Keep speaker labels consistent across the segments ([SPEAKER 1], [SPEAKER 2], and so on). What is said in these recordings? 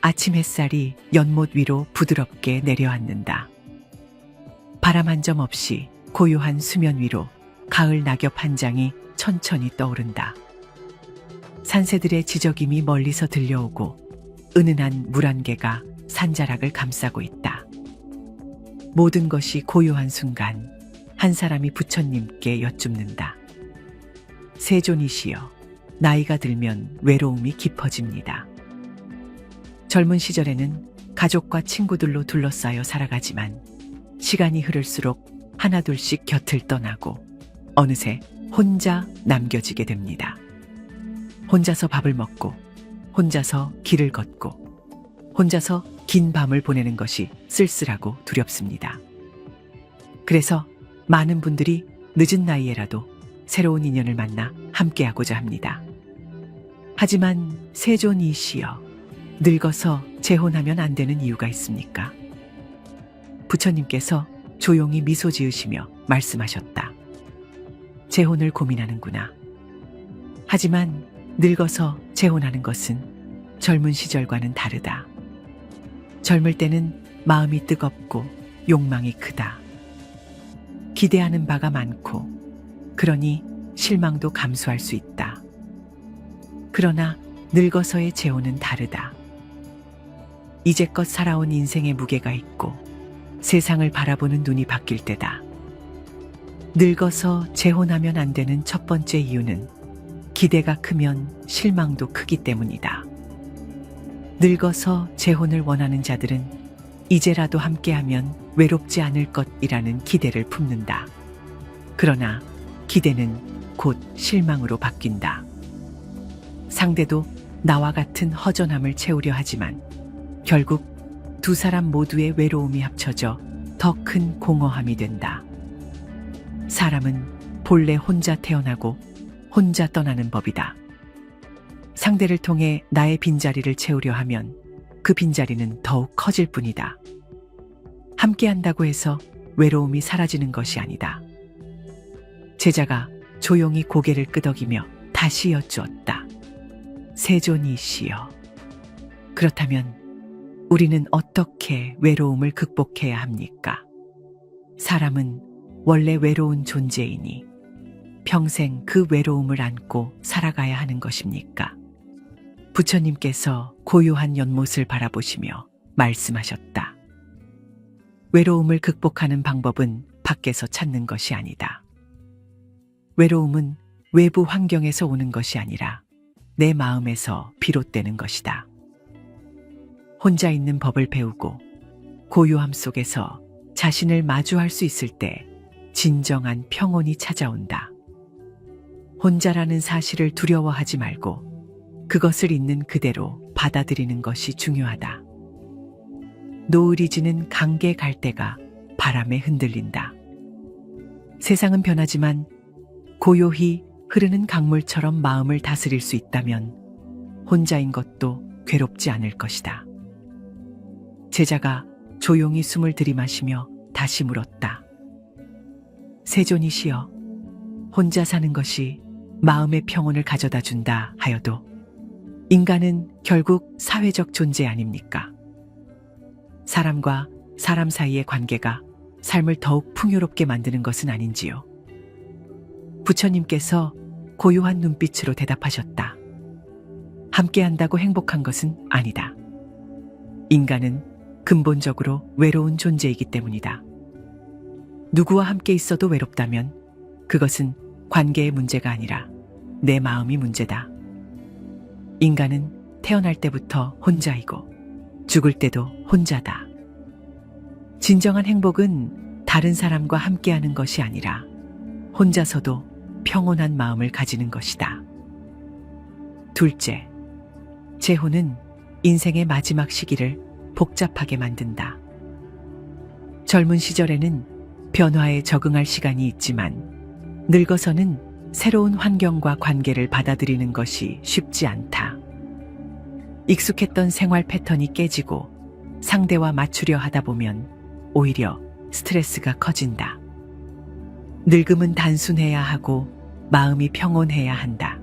[SPEAKER 1] 아침 햇살이 연못 위로 부드럽게 내려앉는다. 바람 한 점 없이 고요한 수면 위로 가을 낙엽 한 장이 천천히 떠오른다. 산새들의 지저김이 멀리서 들려오고 은은한 물 한 개가 산자락을 감싸고 있다. 모든 것이 고요한 순간 한 사람이 부처님께 여쭙는다. 세존이시여, 나이가 들면 외로움이 깊어집니다. 젊은 시절에는 가족과 친구들로 둘러싸여 살아가지만 시간이 흐를수록 하나둘씩 곁을 떠나고 어느새 혼자 남겨지게 됩니다. 혼자서 밥을 먹고, 혼자서 길을 걷고, 혼자서 긴 밤을 보내는 것이 쓸쓸하고 두렵습니다. 그래서 많은 분들이 늦은 나이에라도 새로운 인연을 만나 함께하고자 합니다. 하지만 세존이시여, 늙어서 재혼하면 안 되는 이유가 있습니까? 부처님께서 조용히 미소 지으시며 말씀하셨다. 재혼을 고민하는구나. 하지만 늙어서 재혼하는 것은 젊은 시절과는 다르다. 젊을 때는 마음이 뜨겁고 욕망이 크다. 기대하는 바가 많고, 그러니 실망도 감수할 수 있다. 그러나 늙어서의 재혼은 다르다. 이제껏 살아온 인생의 무게가 있고 세상을 바라보는 눈이 바뀔 때다. 늙어서 재혼하면 안 되는 첫 번째 이유는 기대가 크면 실망도 크기 때문이다. 늙어서 재혼을 원하는 자들은 이제라도 함께하면 외롭지 않을 것이라는 기대를 품는다. 그러나 기대는 곧 실망으로 바뀐다. 상대도 나와 같은 허전함을 채우려 하지만 결국 두 사람 모두의 외로움이 합쳐져 더 큰 공허함이 된다. 사람은 본래 혼자 태어나고 혼자 떠나는 법이다. 상대를 통해 나의 빈자리를 채우려 하면 그 빈자리는 더욱 커질 뿐이다. 함께 한다고 해서 외로움이 사라지는 것이 아니다. 제자가 조용히 고개를 끄덕이며 다시 여쭈었다. 세존이시여, 그렇다면 우리는 어떻게 외로움을 극복해야 합니까? 사람은 원래 외로운 존재이니 평생 그 외로움을 안고 살아가야 하는 것입니까? 부처님께서 고요한 연못을 바라보시며 말씀하셨다. 외로움을 극복하는 방법은 밖에서 찾는 것이 아니다. 외로움은 외부 환경에서 오는 것이 아니라 내 마음에서 비롯되는 것이다. 혼자 있는 법을 배우고 고요함 속에서 자신을 마주할 수 있을 때 진정한 평온이 찾아온다. 혼자라는 사실을 두려워하지 말고 그것을 있는 그대로 받아들이는 것이 중요하다. 노을이 지는 강계 갈대가 바람에 흔들린다. 세상은 변하지만 고요히 흐르는 강물처럼 마음을 다스릴 수 있다면 혼자인 것도 괴롭지 않을 것이다. 제자가 조용히 숨을 들이마시며 다시 물었다. 세존이시여, 혼자 사는 것이 마음의 평온을 가져다 준다 하여도 인간은 결국 사회적 존재 아닙니까? 사람과 사람 사이의 관계가 삶을 더욱 풍요롭게 만드는 것은 아닌지요? 부처님께서 고요한 눈빛으로 대답하셨다. 함께한다고 행복한 것은 아니다. 인간은 근본적으로 외로운 존재이기 때문이다. 누구와 함께 있어도 외롭다면 그것은 관계의 문제가 아니라 내 마음이 문제다. 인간은 태어날 때부터 혼자이고 죽을 때도 혼자다. 진정한 행복은 다른 사람과 함께하는 것이 아니라 혼자서도 평온한 마음을 가지는 것이다. 둘째, 재혼은 인생의 마지막 시기를 복잡하게 만든다. 젊은 시절에는 변화에 적응할 시간이 있지만 늙어서는 새로운 환경과 관계를 받아들이는 것이 쉽지 않다. 익숙했던 생활 패턴이 깨지고 상대와 맞추려 하다 보면 오히려 스트레스가 커진다. 늙음은 단순해야 하고 마음이 평온해야 한다.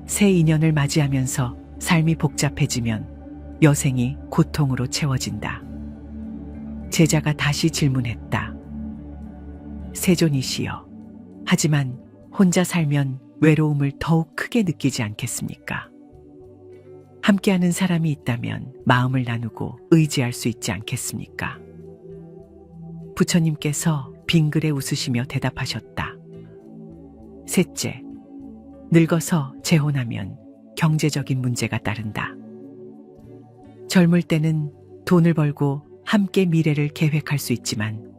[SPEAKER 1] 새 인연을 맞이하면서 삶이 복잡해지면 여생이 고통으로 채워진다. 제자가 다시 질문했다. 세존이시여, 하지만 혼자 살면 외로움을 더욱 크게 느끼지 않겠습니까? 함께하는 사람이 있다면 마음을 나누고 의지할 수 있지 않겠습니까? 부처님께서 빙그레 웃으시며 대답하셨다. 셋째, 늙어서 재혼하면 경제적인 문제가 따른다. 젊을 때는 돈을 벌고 함께 미래를 계획할 수 있지만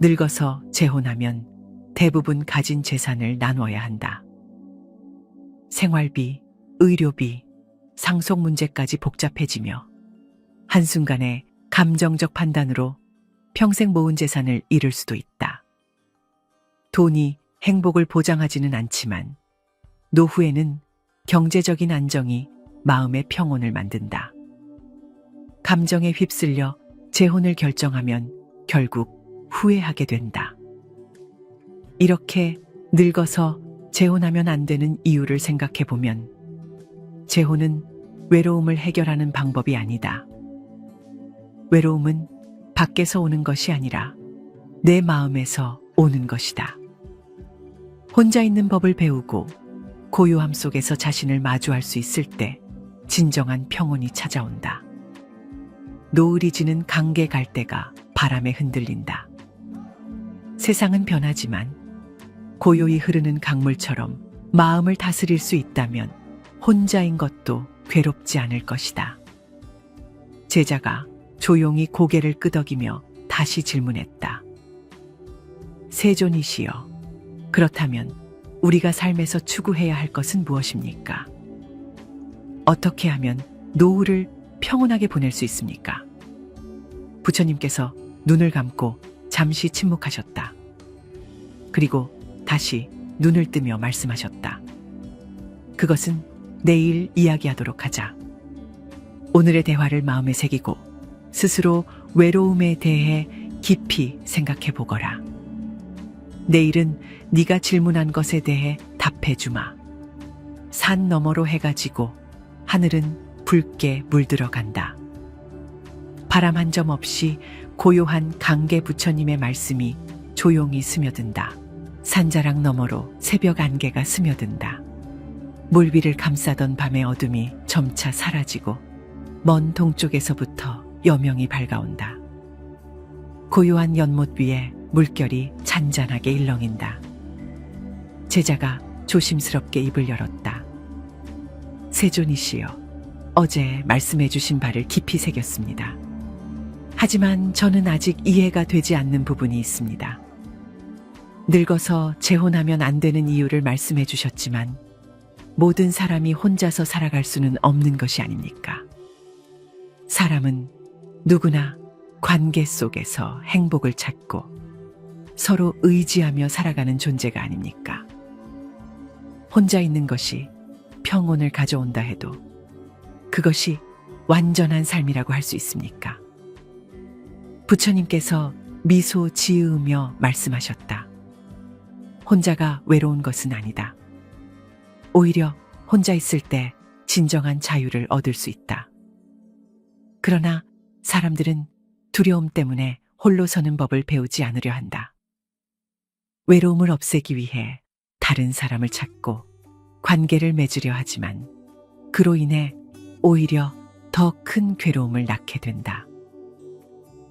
[SPEAKER 1] 늙어서 재혼하면 대부분 가진 재산을 나눠야 한다. 생활비, 의료비, 상속 문제까지 복잡해지며 한순간에 감정적 판단으로 평생 모은 재산을 잃을 수도 있다. 돈이 행복을 보장하지는 않지만 노후에는 경제적인 안정이 마음의 평온을 만든다. 감정에 휩쓸려 재혼을 결정하면 결국 후회하게 된다. 이렇게 늙어서 재혼하면 안 되는 이유를 생각해 보면 재혼은 외로움을 해결하는 방법이 아니다. 외로움은 밖에서 오는 것이 아니라 내 마음에서 오는 것이다. 혼자 있는 법을 배우고 고요함 속에서 자신을 마주할 수 있을 때 진정한 평온이 찾아온다. 노을이 지는 강계 갈대가 바람에 흔들린다. 세상은 변하지만 고요히 흐르는 강물처럼 마음을 다스릴 수 있다면 혼자인 것도 괴롭지 않을 것이다. 제자가 조용히 고개를 끄덕이며 다시 질문했다. 세존이시여, 그렇다면 우리가 삶에서 추구해야 할 것은 무엇입니까? 어떻게 하면 노후를 평온하게 보낼 수 있습니까? 부처님께서 눈을 감고 잠시 침묵하셨다. 그리고 다시 눈을 뜨며 말씀하셨다. 그것은 내일 이야기하도록 하자. 오늘의 대화를 마음에 새기고 스스로 외로움에 대해 깊이 생각해 보거라. 내일은 네가 질문한 것에 대해 답해 주마. 산 너머로 해가 지고 하늘은 붉게 물들어 간다. 바람 한 점 없이 고요한 강계 부처님의 말씀이 조용히 스며든다. 산자락 너머로 새벽 안개가 스며든다. 물 위를 감싸던 밤의 어둠이 점차 사라지고 먼 동쪽에서부터 여명이 밝아온다. 고요한 연못 위에 물결이 잔잔하게 일렁인다. 제자가 조심스럽게 입을 열었다. 세존이시여, 어제 말씀해 주신 바를 깊이 새겼습니다. 하지만 저는 아직 이해가 되지 않는 부분이 있습니다. 늙어서 재혼하면 안 되는 이유를 말씀해 주셨지만 모든 사람이 혼자서 살아갈 수는 없는 것이 아닙니까? 사람은 누구나 관계 속에서 행복을 찾고 서로 의지하며 살아가는 존재가 아닙니까? 혼자 있는 것이 평온을 가져온다 해도 그것이 완전한 삶이라고 할 수 있습니까? 부처님께서 미소 지으며 말씀하셨다. 혼자가 외로운 것은 아니다. 오히려 혼자 있을 때 진정한 자유를 얻을 수 있다. 그러나 사람들은 두려움 때문에 홀로 서는 법을 배우지 않으려 한다. 외로움을 없애기 위해 다른 사람을 찾고 관계를 맺으려 하지만 그로 인해 오히려 더 큰 괴로움을 낳게 된다.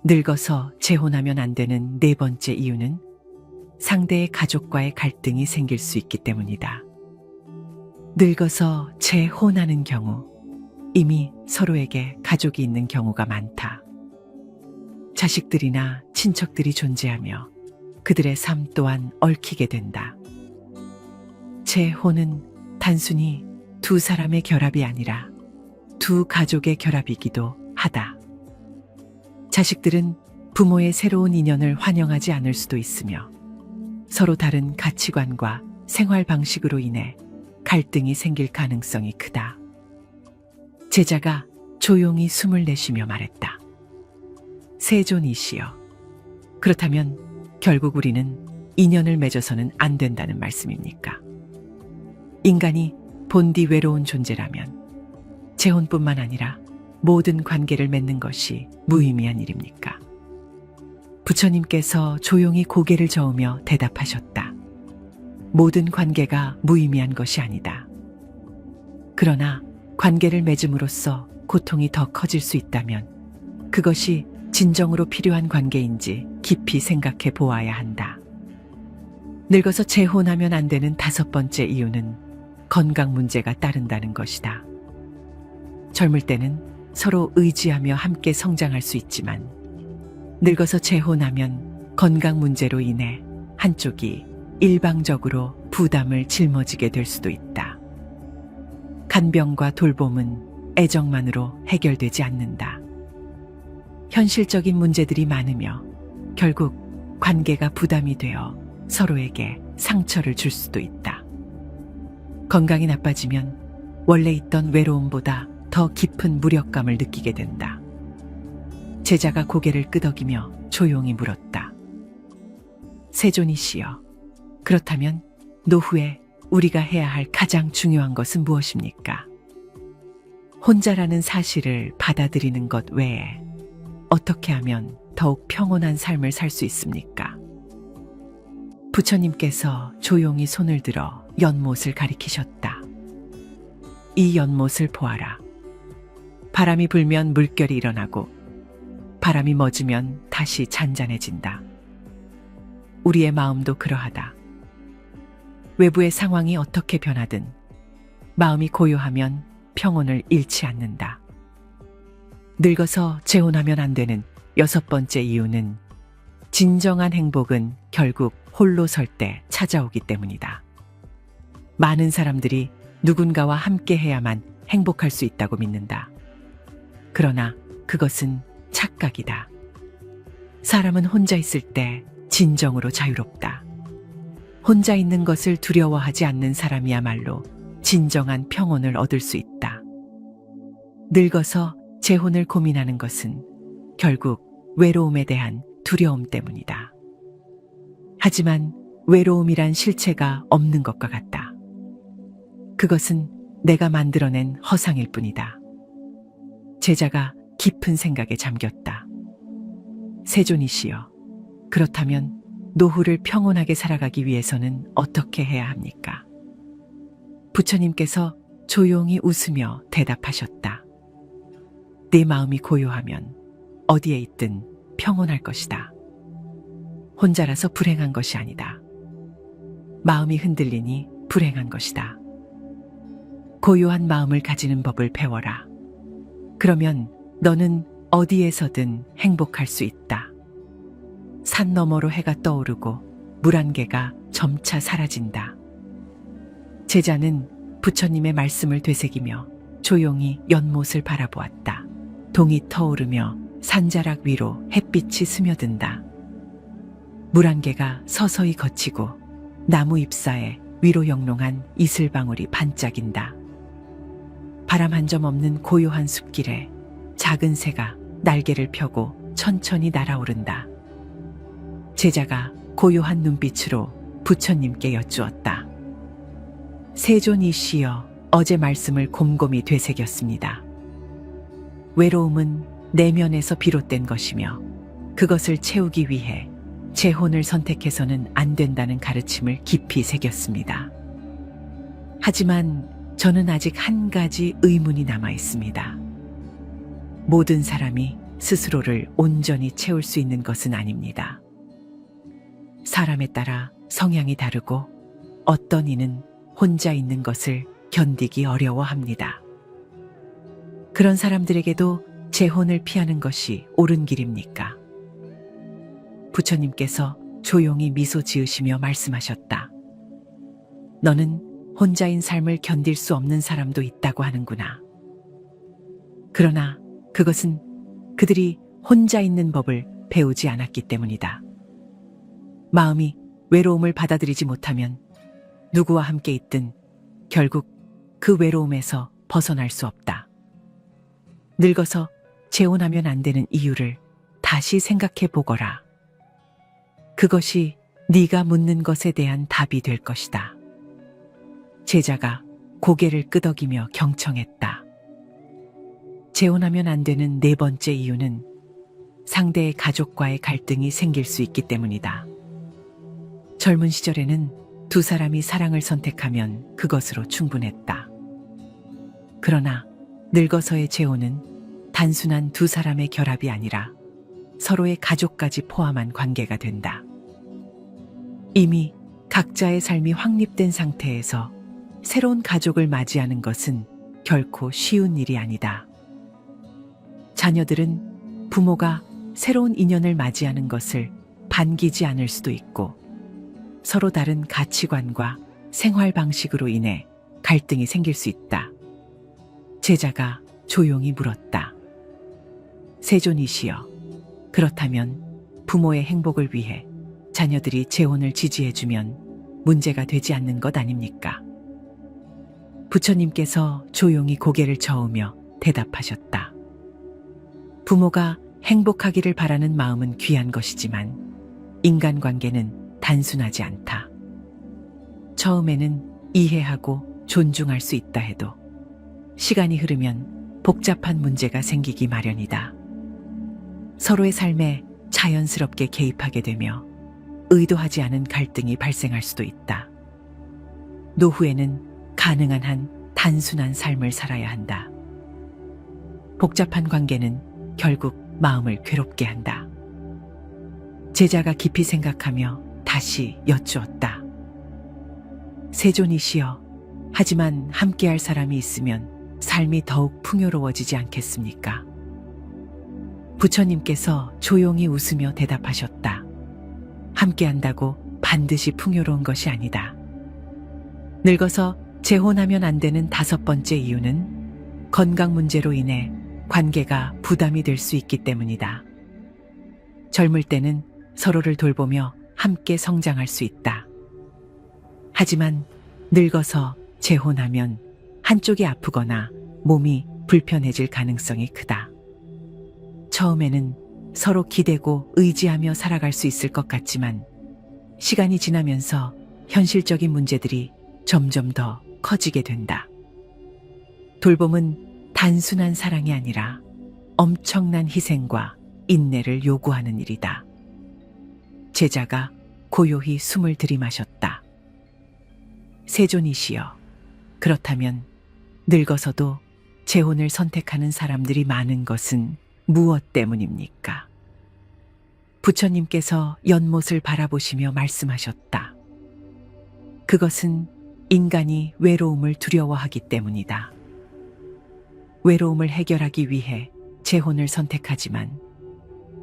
[SPEAKER 1] 늙어서 재혼하면 안 되는 네 번째 이유는 상대의 가족과의 갈등이 생길 수 있기 때문이다. 늙어서 재혼하는 경우 이미 서로에게 가족이 있는 경우가 많다. 자식들이나 친척들이 존재하며 그들의 삶 또한 얽히게 된다. 재혼은 단순히 두 사람의 결합이 아니라 두 가족의 결합이기도 하다. 자식들은 부모의 새로운 인연을 환영하지 않을 수도 있으며 서로 다른 가치관과 생활 방식으로 인해 갈등이 생길 가능성이 크다. 제자가 조용히 숨을 내쉬며 말했다. 세존이시여, 그렇다면 결국 우리는 인연을 맺어서는 안 된다는 말씀입니까? 인간이 본디 외로운 존재라면 재혼뿐만 아니라 모든 관계를 맺는 것이 무의미한 일입니까? 부처님께서 조용히 고개를 저으며 대답하셨다. 모든 관계가 무의미한 것이 아니다. 그러나 관계를 맺음으로써 고통이 더 커질 수 있다면 그것이 진정으로 필요한 관계인지 깊이 생각해 보아야 한다. 늙어서 재혼하면 안 되는 5번째 이유는 건강 문제가 따른다는 것이다. 젊을 때는 서로 의지하며 함께 성장할 수 있지만 늙어서 재혼하면 건강 문제로 인해 한쪽이 일방적으로 부담을 짊어지게 될 수도 있다. 간병과 돌봄은 애정만으로 해결되지 않는다. 현실적인 문제들이 많으며 결국 관계가 부담이 되어 서로에게 상처를 줄 수도 있다. 건강이 나빠지면 원래 있던 외로움보다 더 깊은 무력감을 느끼게 된다. 제자가 고개를 끄덕이며 조용히 물었다. 세존이시여, 그렇다면 노후에 우리가 해야 할 가장 중요한 것은 무엇입니까? 혼자라는 사실을 받아들이는 것 외에 어떻게 하면 더욱 평온한 삶을 살 수 있습니까? 부처님께서 조용히 손을 들어 연못을 가리키셨다. 이 연못을 보아라. 바람이 불면 물결이 일어나고 바람이 멎으면 다시 잔잔해진다. 우리의 마음도 그러하다. 외부의 상황이 어떻게 변하든 마음이 고요하면 평온을 잃지 않는다. 늙어서 재혼하면 안 되는 6번째 이유는 진정한 행복은 결국 홀로 설 때 찾아오기 때문이다. 많은 사람들이 누군가와 함께 해야만 행복할 수 있다고 믿는다. 그러나 그것은 착각이다. 사람은 혼자 있을 때 진정으로 자유롭다. 혼자 있는 것을 두려워하지 않는 사람이야말로 진정한 평온을 얻을 수 있다. 늙어서 재혼을 고민하는 것은 결국 외로움에 대한 두려움 때문이다. 하지만 외로움이란 실체가 없는 것과 같다. 그것은 내가 만들어낸 허상일 뿐이다. 제자가 깊은 생각에 잠겼다. 세존이시여, 그렇다면 노후를 평온하게 살아가기 위해서는 어떻게 해야 합니까? 부처님께서 조용히 웃으며 대답하셨다. 네 마음이 고요하면 어디에 있든 평온할 것이다. 혼자라서 불행한 것이 아니다. 마음이 흔들리니 불행한 것이다. 고요한 마음을 가지는 법을 배워라. 그러면 너는 어디에서든 행복할 수 있다. 산 너머로 해가 떠오르고 물 한 개가 점차 사라진다. 제자는 부처님의 말씀을 되새기며 조용히 연못을 바라보았다. 동이 터오르며 산자락 위로 햇빛이 스며든다. 물 한 개가 서서히 걷히고 나무 잎사에 위로 영롱한 이슬방울이 반짝인다. 바람 한 점 없는 고요한 숲길에 작은 새가 날개를 펴고 천천히 날아오른다. 제자가 고요한 눈빛으로 부처님께 여쭈었다. 세존이시여, 어제 말씀을 곰곰이 되새겼습니다. 외로움은 내면에서 비롯된 것이며 그것을 채우기 위해 재혼을 선택해서는 안 된다는 가르침을 깊이 새겼습니다. 하지만 저는 아직 한 가지 의문이 남아 있습니다. 모든 사람이 스스로를 온전히 채울 수 있는 것은 아닙니다. 사람에 따라 성향이 다르고 어떤 이는 혼자 있는 것을 견디기 어려워합니다. 그런 사람들에게도 재혼을 피하는 것이 옳은 길입니까? 부처님께서 조용히 미소 지으시며 말씀하셨다. 너는 혼자인 삶을 견딜 수 없는 사람도 있다고 하는구나. 그러나 그것은 그들이 혼자 있는 법을 배우지 않았기 때문이다. 마음이 외로움을 받아들이지 못하면 누구와 함께 있든 결국 그 외로움에서 벗어날 수 없다. 늙어서 재혼하면 안 되는 이유를 다시 생각해 보거라. 그것이 네가 묻는 것에 대한 답이 될 것이다. 제자가 고개를 끄덕이며 경청했다. 재혼하면 안 되는 네 번째 이유는 상대의 가족과의 갈등이 생길 수 있기 때문이다. 젊은 시절에는 두 사람이 사랑을 선택하면 그것으로 충분했다. 그러나 늙어서의 재혼은 단순한 두 사람의 결합이 아니라 서로의 가족까지 포함한 관계가 된다. 이미 각자의 삶이 확립된 상태에서 새로운 가족을 맞이하는 것은 결코 쉬운 일이 아니다. 자녀들은 부모가 새로운 인연을 맞이하는 것을 반기지 않을 수도 있고, 서로 다른 가치관과 생활 방식으로 인해 갈등이 생길 수 있다. 제자가 조용히 물었다. 세존이시여, 그렇다면 부모의 행복을 위해 자녀들이 재혼을 지지해주면 문제가 되지 않는 것 아닙니까? 부처님께서 조용히 고개를 저으며 대답하셨다. 부모가 행복하기를 바라는 마음은 귀한 것이지만 인간관계는 단순하지 않다. 처음에는 이해하고 존중할 수 있다 해도 시간이 흐르면 복잡한 문제가 생기기 마련이다. 서로의 삶에 자연스럽게 개입하게 되며 의도하지 않은 갈등이 발생할 수도 있다. 노후에는 가능한 한 단순한 삶을 살아야 한다. 복잡한 관계는 결국 마음을 괴롭게 한다. 제자가 깊이 생각하며 다시 여쭈었다. 세존이시여, 하지만 함께할 사람이 있으면 삶이 더욱 풍요로워지지 않겠습니까? 부처님께서 조용히 웃으며 대답하셨다. 함께한다고 반드시 풍요로운 것이 아니다. 늙어서 재혼하면 안 되는 다섯 번째 이유는 건강 문제로 인해 관계가 부담이 될 수 있기 때문이다. 젊을 때는 서로를 돌보며 함께 성장할 수 있다. 하지만 늙어서 재혼하면 한쪽이 아프거나 몸이 불편해질 가능성이 크다. 처음에는 서로 기대고 의지하며 살아갈 수 있을 것 같지만 시간이 지나면서 현실적인 문제들이 점점 더 커지게 된다. 돌봄은 단순한 사랑이 아니라 엄청난 희생과 인내를 요구하는 일이다. 제자가 고요히 숨을 들이마셨다. 세존이시여, 그렇다면 늙어서도 재혼을 선택하는 사람들이 많은 것은 무엇 때문입니까? 부처님께서 연못을 바라보시며 말씀하셨다. 그것은 인간이 외로움을 두려워하기 때문이다. 외로움을 해결하기 위해 재혼을 선택하지만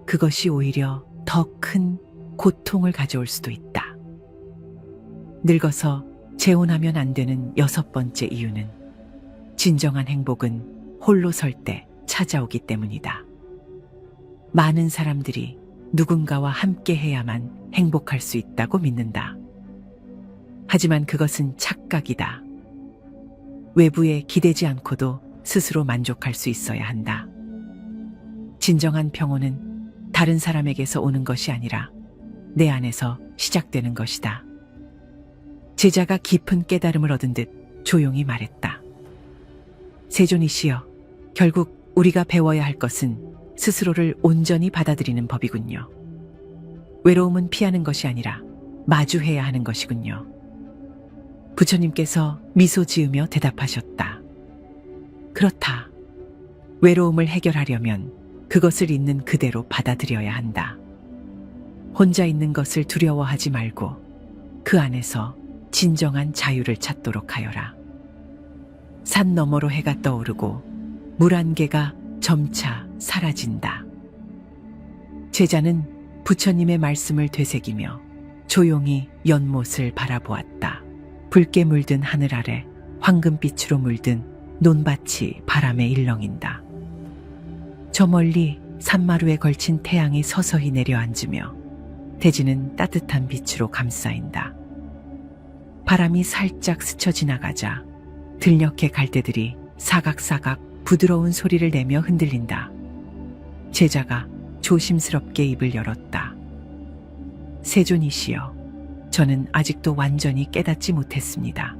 [SPEAKER 1] 그것이 오히려 더 큰 고통을 가져올 수도 있다. 늙어서 재혼하면 안 되는 여섯 번째 이유는 진정한 행복은 홀로 설 때 찾아오기 때문이다. 많은 사람들이 누군가와 함께 해야만 행복할 수 있다고 믿는다. 하지만 그것은 착각이다. 외부에 기대지 않고도 스스로 만족할 수 있어야 한다. 진정한 평온은 다른 사람에게서 오는 것이 아니라 내 안에서 시작되는 것이다. 제자가 깊은 깨달음을 얻은 듯 조용히 말했다. 세존이시여, 결국 우리가 배워야 할 것은 스스로를 온전히 받아들이는 법이군요. 외로움은 피하는 것이 아니라 마주해야 하는 것이군요. 부처님께서 미소 지으며 대답하셨다. 그렇다. 외로움을 해결하려면 그것을 있는 그대로 받아들여야 한다. 혼자 있는 것을 두려워하지 말고 그 안에서 진정한 자유를 찾도록 하여라. 산 너머로 해가 떠오르고 물 한 개가 점차 사라진다. 제자는 부처님의 말씀을 되새기며 조용히 연못을 바라보았다. 붉게 물든 하늘 아래 황금빛으로 물든 논밭이 바람에 일렁인다. 저 멀리 산마루에 걸친 태양이 서서히 내려앉으며 대지는 따뜻한 빛으로 감싸인다. 바람이 살짝 스쳐 지나가자 들녘의 갈대들이 사각사각 부드러운 소리를 내며 흔들린다. 제자가 조심스럽게 입을 열었다. 세존이시여, 저는 아직도 완전히 깨닫지 못했습니다.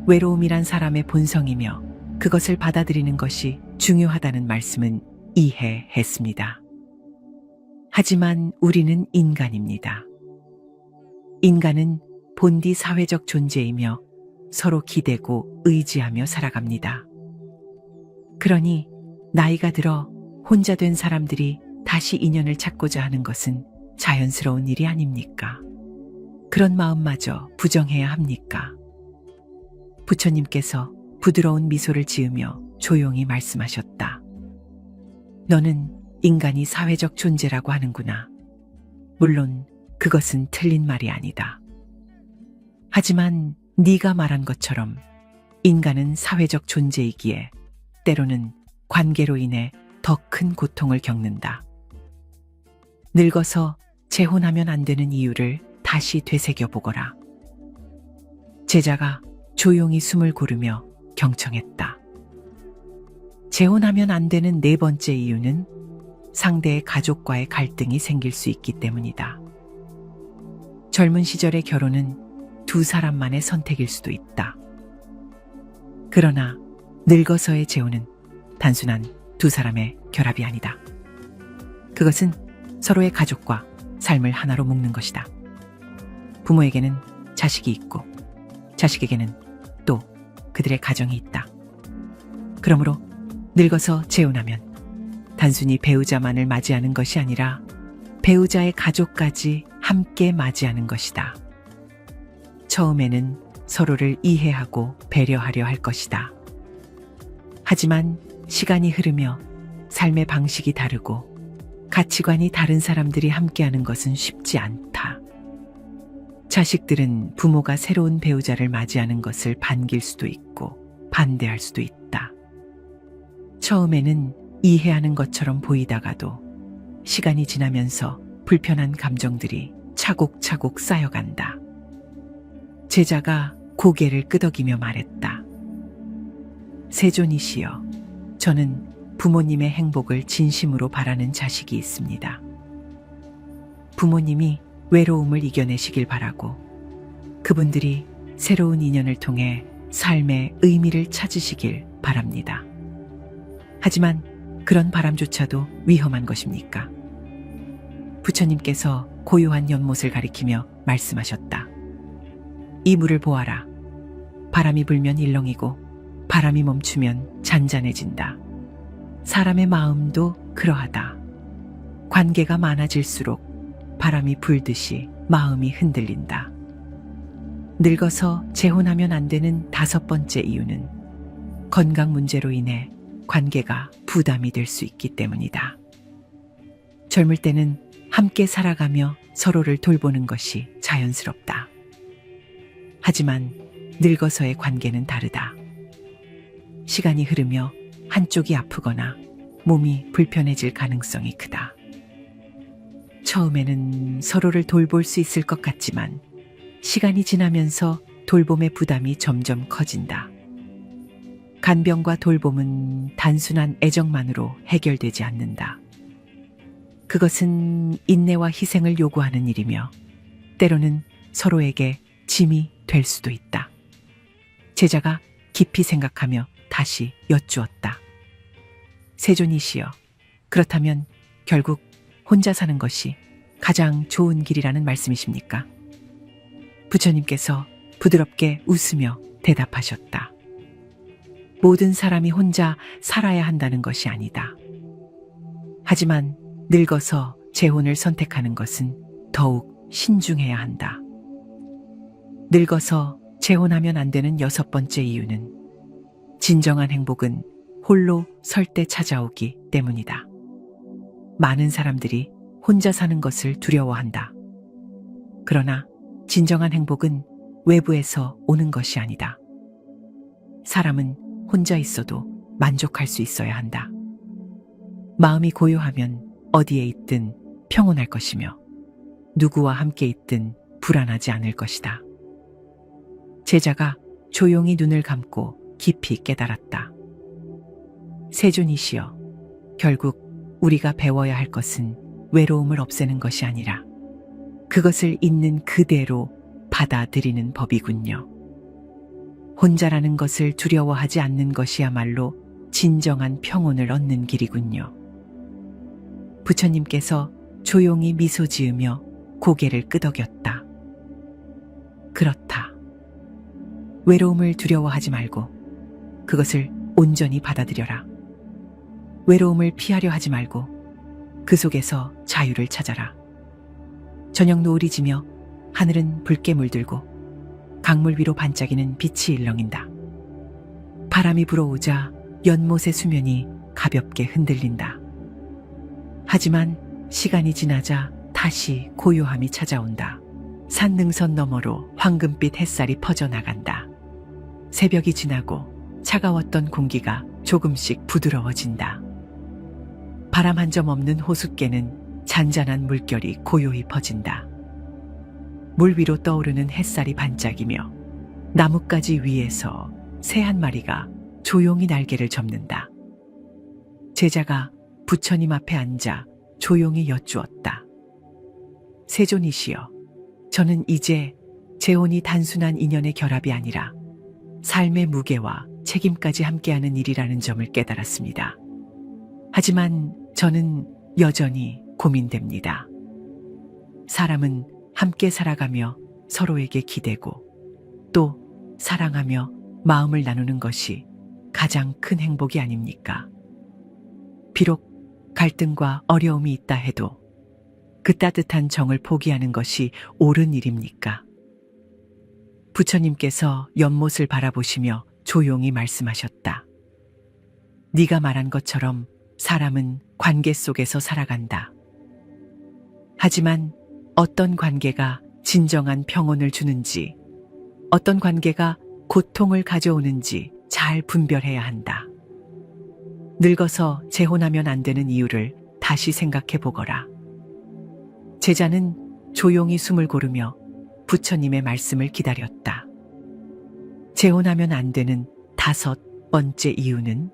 [SPEAKER 1] 외로움이란 사람의 본성이며 그것을 받아들이는 것이 중요하다는 말씀은 이해했습니다. 하지만 우리는 인간입니다. 인간은 본디 사회적 존재이며 서로 기대고 의지하며 살아갑니다. 그러니 나이가 들어 혼자 된 사람들이 다시 인연을 찾고자 하는 것은 자연스러운 일이 아닙니까? 그런 마음마저 부정해야 합니까? 부처님께서 부드러운 미소를 지으며 조용히 말씀하셨다. 너는 인간이 사회적 존재라고 하는구나. 물론 그것은 틀린 말이 아니다. 하지만 네가 말한 것처럼 인간은 사회적 존재이기에 때로는 관계로 인해 더 큰 고통을 겪는다. 늙어서 재혼하면 안 되는 이유를 다시 되새겨보거라. 제자가 조용히 숨을 고르며 경청했다. 재혼하면 안 되는 네 번째 이유는 상대의 가족과의 갈등이 생길 수 있기 때문이다. 젊은 시절의 결혼은 두 사람만의 선택일 수도 있다. 그러나 늙어서의 재혼은 단순한 두 사람의 결합이 아니다. 그것은 서로의 가족과 삶을 하나로 묶는 것이다. 부모에게는 자식이 있고 자식에게는 또 그들의 가정이 있다. 그러므로 늙어서 재혼하면 단순히 배우자만을 맞이하는 것이 아니라 배우자의 가족까지 함께 맞이하는 것이다. 처음에는 서로를 이해하고 배려하려 할 것이다. 하지만 시간이 흐르며 삶의 방식이 다르고 가치관이 다른 사람들이 함께하는 것은 쉽지 않다. 자식들은 부모가 새로운 배우자를 맞이하는 것을 반길 수도 있고 반대할 수도 있다. 처음에는 이해하는 것처럼 보이다가도 시간이 지나면서 불편한 감정들이 차곡차곡 쌓여간다. 제자가 고개를 끄덕이며 말했다. 세존이시여, 저는 부모님의 행복을 진심으로 바라는 자식이 있습니다. 부모님이 외로움을 이겨내시길 바라고 그분들이 새로운 인연을 통해 삶의 의미를 찾으시길 바랍니다. 하지만 그런 바람조차도 위험한 것입니까? 부처님께서 고요한 연못을 가리키며 말씀하셨다. 이 물을 보아라. 바람이 불면 일렁이고 바람이 멈추면 잔잔해진다. 사람의 마음도 그러하다. 관계가 많아질수록 바람이 불듯이 마음이 흔들린다. 늙어서 재혼하면 안 되는 다섯 번째 이유는 건강 문제로 인해 관계가 부담이 될 수 있기 때문이다. 젊을 때는 함께 살아가며 서로를 돌보는 것이 자연스럽다. 하지만 늙어서의 관계는 다르다. 시간이 흐르며 한쪽이 아프거나 몸이 불편해질 가능성이 크다. 처음에는 서로를 돌볼 수 있을 것 같지만 시간이 지나면서 돌봄의 부담이 점점 커진다. 간병과 돌봄은 단순한 애정만으로 해결되지 않는다. 그것은 인내와 희생을 요구하는 일이며 때로는 서로에게 짐이 될 수도 있다. 제자가 깊이 생각하며 다시 여쭈었다. 세존이시여, 그렇다면 결국 혼자 사는 것이 가장 좋은 길이라는 말씀이십니까? 부처님께서 부드럽게 웃으며 대답하셨다. 모든 사람이 혼자 살아야 한다는 것이 아니다. 하지만 늙어서 재혼을 선택하는 것은 더욱 신중해야 한다. 늙어서 재혼하면 안 되는 여섯 번째 이유는 진정한 행복은 홀로 설 때 찾아오기 때문이다. 많은 사람들이 혼자 사는 것을 두려워한다. 그러나 진정한 행복은 외부에서 오는 것이 아니다. 사람은 혼자 있어도 만족할 수 있어야 한다. 마음이 고요하면 어디에 있든 평온할 것이며 누구와 함께 있든 불안하지 않을 것이다. 제자가 조용히 눈을 감고 깊이 깨달았다. 세존이시여, 결국 우리가 배워야 할 것은 외로움을 없애는 것이 아니라 그것을 있는 그대로 받아들이는 법이군요. 혼자라는 것을 두려워하지 않는 것이야말로 진정한 평온을 얻는 길이군요. 부처님께서 조용히 미소 지으며 고개를 끄덕였다. 그렇다. 외로움을 두려워하지 말고 그것을 온전히 받아들여라. 외로움을 피하려 하지 말고 그 속에서 자유를 찾아라. 저녁 노을이 지며 하늘은 붉게 물들고 강물 위로 반짝이는 빛이 일렁인다. 바람이 불어오자 연못의 수면이 가볍게 흔들린다. 하지만 시간이 지나자 다시 고요함이 찾아온다. 산능선 너머로 황금빛 햇살이 퍼져나간다. 새벽이 지나고 차가웠던 공기가 조금씩 부드러워진다. 바람 한 점 없는 호숫가는 잔잔한 물결이 고요히 퍼진다. 물 위로 떠오르는 햇살이 반짝이며 나뭇가지 위에서 새 한 마리가 조용히 날개를 접는다. 제자가 부처님 앞에 앉아 조용히 여쭈었다. 세존이시여, 저는 이제 재혼이 단순한 인연의 결합이 아니라 삶의 무게와 책임까지 함께하는 일이라는 점을 깨달았습니다. 하지만 저는 여전히 고민됩니다. 사람은 함께 살아가며 서로에게 기대고 또 사랑하며 마음을 나누는 것이 가장 큰 행복이 아닙니까? 비록 갈등과 어려움이 있다 해도 그 따뜻한 정을 포기하는 것이 옳은 일입니까? 부처님께서 연못을 바라보시며 조용히 말씀하셨다. 네가 말한 것처럼 사람은 관계 속에서 살아간다. 하지만 어떤 관계가 진정한 평온을 주는지, 어떤 관계가 고통을 가져오는지 잘 분별해야 한다. 늙어서 재혼하면 안 되는 이유를 다시 생각해 보거라. 제자는 조용히 숨을 고르며 부처님의 말씀을 기다렸다. 재혼하면 안 되는 5번째 이유는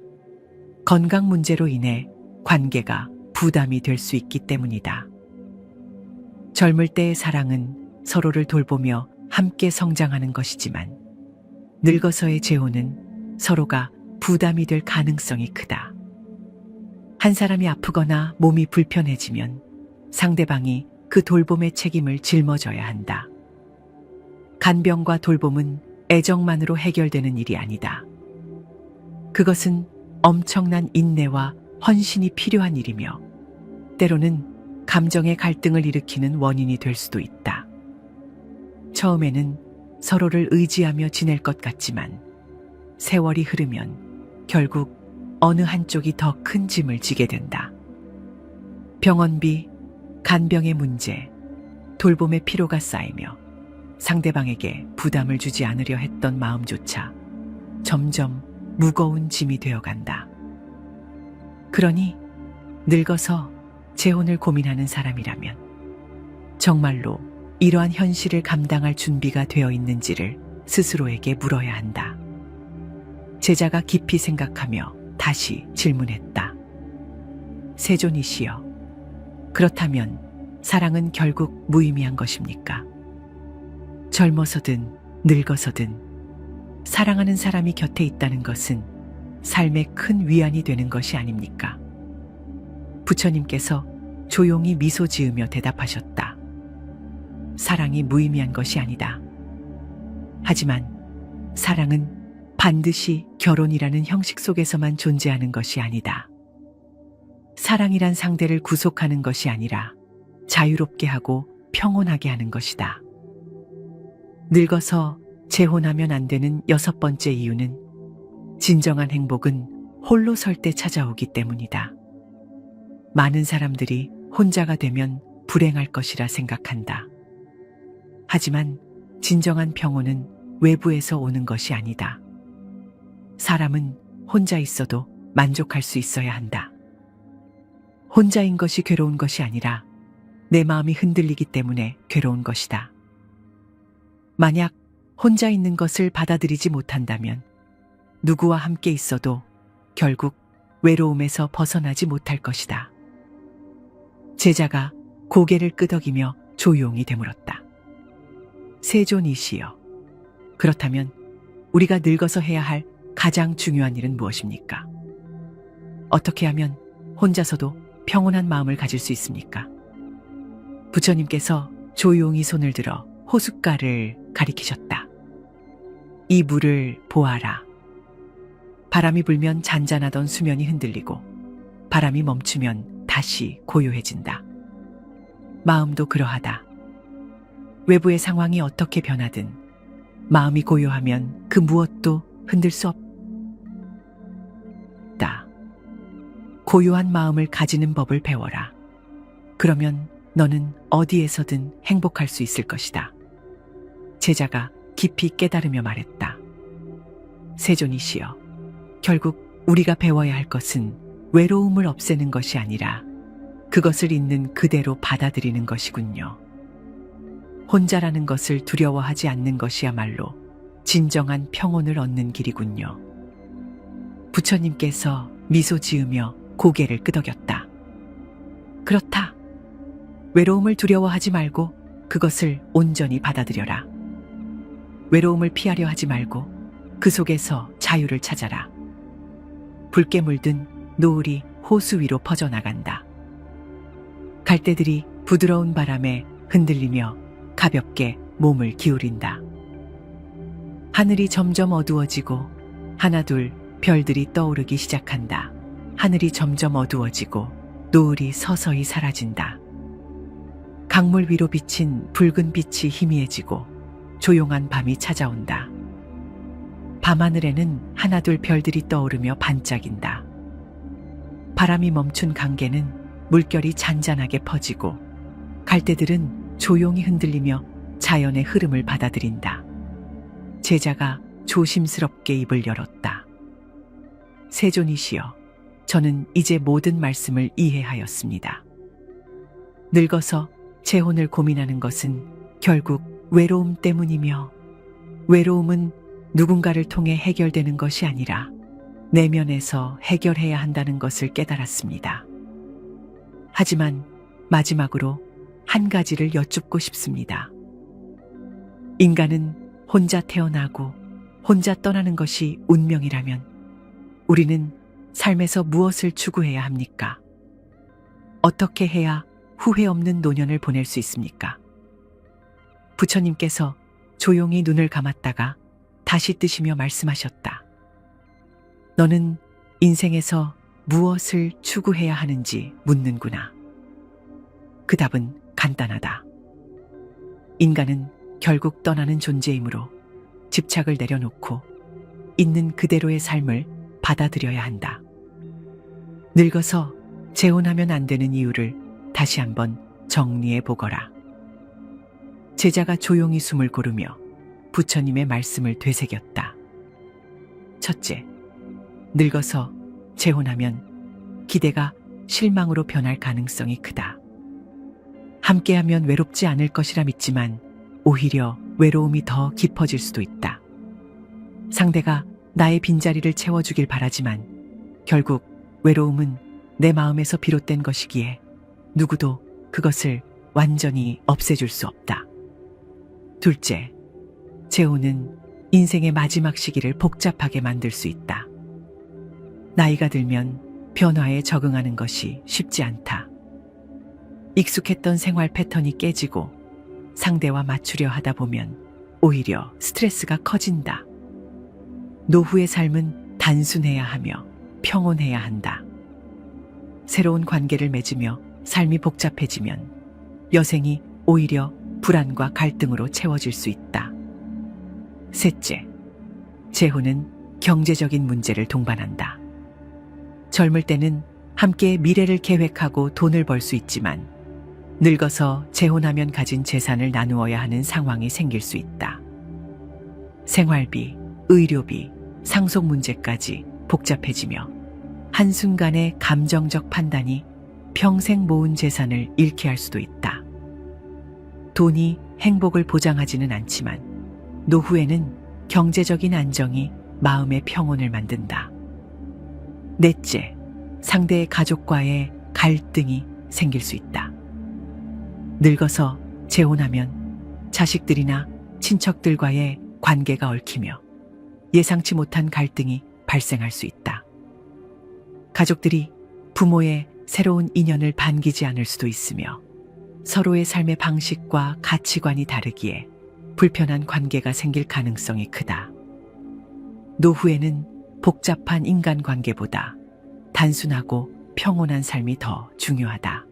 [SPEAKER 1] 건강 문제로 인해 관계가 부담이 될 수 있기 때문이다. 젊을 때의 사랑은 서로를 돌보며 함께 성장하는 것이지만 늙어서의 재혼은 서로가 부담이 될 가능성이 크다. 한 사람이 아프거나 몸이 불편해지면 상대방이 그 돌봄의 책임을 짊어져야 한다. 간병과 돌봄은 애정만으로 해결되는 일이 아니다. 그것은 엄청난 인내와 헌신이 필요한 일이며 때로는 감정의 갈등을 일으키는 원인이 될 수도 있다. 처음에는 서로를 의지하며 지낼 것 같지만 세월이 흐르면 결국 어느 한쪽이 더 큰 짐을 지게 된다. 병원비, 간병의 문제, 돌봄의 피로가 쌓이며 상대방에게 부담을 주지 않으려 했던 마음조차 점점 무거운 짐이 되어간다. 그러니 늙어서 재혼을 고민하는 사람이라면 정말로 이러한 현실을 감당할 준비가 되어 있는지를 스스로에게 물어야 한다. 제자가 깊이 생각하며 다시 질문했다. 세존이시여, 그렇다면 사랑은 결국 무의미한 것입니까? 젊어서든 늙어서든 사랑하는 사람이 곁에 있다는 것은 삶의 큰 위안이 되는 것이 아닙니까? 부처님께서 조용히 미소 지으며 대답하셨다. 사랑이 무의미한 것이 아니다. 하지만 사랑은 반드시 결혼이라는 형식 속에서만 존재하는 것이 아니다. 사랑이란 상대를 구속하는 것이 아니라 자유롭게 하고 평온하게 하는 것이다. 늙어서 재혼하면 안 되는 6번째 이유는 진정한 행복은 홀로 설 때 찾아오기 때문이다. 많은 사람들이 혼자가 되면 불행할 것이라 생각한다. 하지만 진정한 평온은 외부에서 오는 것이 아니다. 사람은 혼자 있어도 만족할 수 있어야 한다. 혼자인 것이 괴로운 것이 아니라 내 마음이 흔들리기 때문에 괴로운 것이다. 만약 혼자 있는 것을 받아들이지 못한다면 누구와 함께 있어도 결국 외로움에서 벗어나지 못할 것이다. 제자가 고개를 끄덕이며 조용히 되물었다. 세존이시여, 그렇다면 우리가 늙어서 해야 할 가장 중요한 일은 무엇입니까? 어떻게 하면 혼자서도 평온한 마음을 가질 수 있습니까? 부처님께서 조용히 손을 들어 호숫가를 가리키셨다. 이 물을 보아라. 바람이 불면 잔잔하던 수면이 흔들리고 바람이 멈추면 다시 고요해진다. 마음도 그러하다. 외부의 상황이 어떻게 변하든 마음이 고요하면 그 무엇도 흔들 수 없다. 고요한 마음을 가지는 법을 배워라. 그러면 너는 어디에서든 행복할 수 있을 것이다. 제자가 깊이 깨달으며 말했다. 세존이시여, 결국 우리가 배워야 할 것은 외로움을 없애는 것이 아니라 그것을 있는 그대로 받아들이는 것이군요. 혼자라는 것을 두려워하지 않는 것이야말로 진정한 평온을 얻는 길이군요. 부처님께서 미소 지으며 고개를 끄덕였다. 그렇다. 외로움을 두려워하지 말고 그것을 온전히 받아들여라. 외로움을 피하려 하지 말고 그 속에서 자유를 찾아라. 붉게 물든 노을이 호수 위로 퍼져나간다. 갈대들이 부드러운 바람에 흔들리며 가볍게 몸을 기울인다. 하늘이 점점 어두워지고 하나둘 별들이 떠오르기 시작한다. 하늘이 점점 어두워지고 노을이 서서히 사라진다. 강물 위로 비친 붉은 빛이 희미해지고 조용한 밤이 찾아온다. 밤하늘에는 하나둘 별들이 떠오르며 반짝인다. 바람이 멈춘 강계는 물결이 잔잔하게 퍼지고 갈대들은 조용히 흔들리며 자연의 흐름을 받아들인다. 제자가 조심스럽게 입을 열었다. 세존이시여, 저는 이제 모든 말씀을 이해하였습니다. 늙어서 재혼을 고민하는 것은 결국 외로움 때문이며 외로움은 누군가를 통해 해결되는 것이 아니라 내면에서 해결해야 한다는 것을 깨달았습니다. 하지만 마지막으로 한 가지를 여쭙고 싶습니다. 인간은 혼자 태어나고 혼자 떠나는 것이 운명이라면 우리는 삶에서 무엇을 추구해야 합니까? 어떻게 해야 후회 없는 노년을 보낼 수 있습니까? 부처님께서 조용히 눈을 감았다가 다시 뜨시며 말씀하셨다. 너는 인생에서 무엇을 추구해야 하는지 묻는구나. 그 답은 간단하다. 인간은 결국 떠나는 존재이므로 집착을 내려놓고 있는 그대로의 삶을 받아들여야 한다. 늙어서 재혼하면 안 되는 이유를 다시 한번 정리해 보거라. 제자가 조용히 숨을 고르며 부처님의 말씀을 되새겼다. 첫째, 늙어서 재혼하면 기대가 실망으로 변할 가능성이 크다. 함께하면 외롭지 않을 것이라 믿지만 오히려 외로움이 더 깊어질 수도 있다. 상대가 나의 빈자리를 채워주길 바라지만 결국 외로움은 내 마음에서 비롯된 것이기에 누구도 그것을 완전히 없애줄 수 없다. 둘째, 재혼은 인생의 마지막 시기를 복잡하게 만들 수 있다. 나이가 들면 변화에 적응하는 것이 쉽지 않다. 익숙했던 생활 패턴이 깨지고 상대와 맞추려 하다 보면 오히려 스트레스가 커진다. 노후의 삶은 단순해야 하며 평온해야 한다. 새로운 관계를 맺으며 삶이 복잡해지면 여생이 오히려 불안과 갈등으로 채워질 수 있다. 셋째, 재혼은 경제적인 문제를 동반한다. 젊을 때는 함께 미래를 계획하고 돈을 벌 수 있지만 늙어서 재혼하면 가진 재산을 나누어야 하는 상황이 생길 수 있다. 생활비, 의료비, 상속 문제까지 복잡해지며 한순간의 감정적 판단이 평생 모은 재산을 잃게 할 수도 있다. 돈이 행복을 보장하지는 않지만 노후에는 경제적인 안정이 마음의 평온을 만든다. 넷째, 상대의 가족과의 갈등이 생길 수 있다. 늙어서 재혼하면 자식들이나 친척들과의 관계가 얽히며 예상치 못한 갈등이 발생할 수 있다. 가족들이 부모의 새로운 인연을 반기지 않을 수도 있으며 서로의 삶의 방식과 가치관이 다르기에 불편한 관계가 생길 가능성이 크다. 노후에는 복잡한 인간관계보다 단순하고 평온한 삶이 더 중요하다.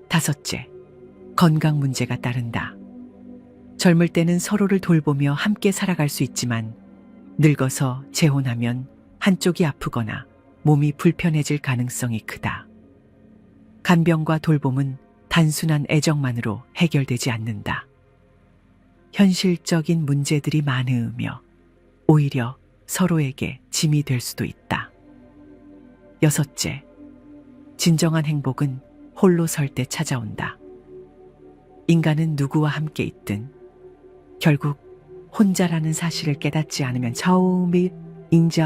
[SPEAKER 1] 5째, 건강 문제가 따른다. 젊을 때는 서로를 돌보며 함께 살아갈 수 있지만 늙어서 재혼하면 한쪽이 아프거나 몸이 불편해질 가능성이 크다. 간병과 돌봄은 단순한 애정만으로 해결되지 않는다. 현실적인 문제들이 많으며 오히려 서로에게 짐이 될 수도 있다. 6째, 진정한 행복은 홀로 설 때 찾아온다. 인간은 누구와 함께 있든 결국 혼자라는 사실을 깨닫지 않으면 처음이 인자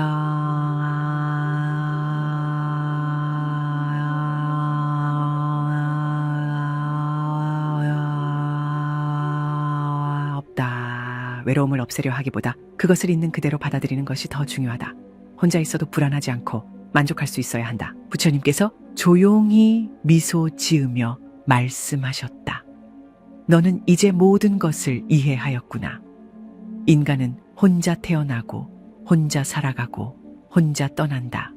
[SPEAKER 1] 없다. 외로움을 없애려 하기보다 그것을 있는 그대로 받아들이는 것이 더 중요하다. 혼자 있어도 불안하지 않고 만족할 수 있어야 한다. 부처님께서 조용히 미소 지으며 말씀하셨다. 너는 이제 모든 것을 이해하였구나. 인간은 혼자 태어나고 혼자 살아가고 혼자 떠난다.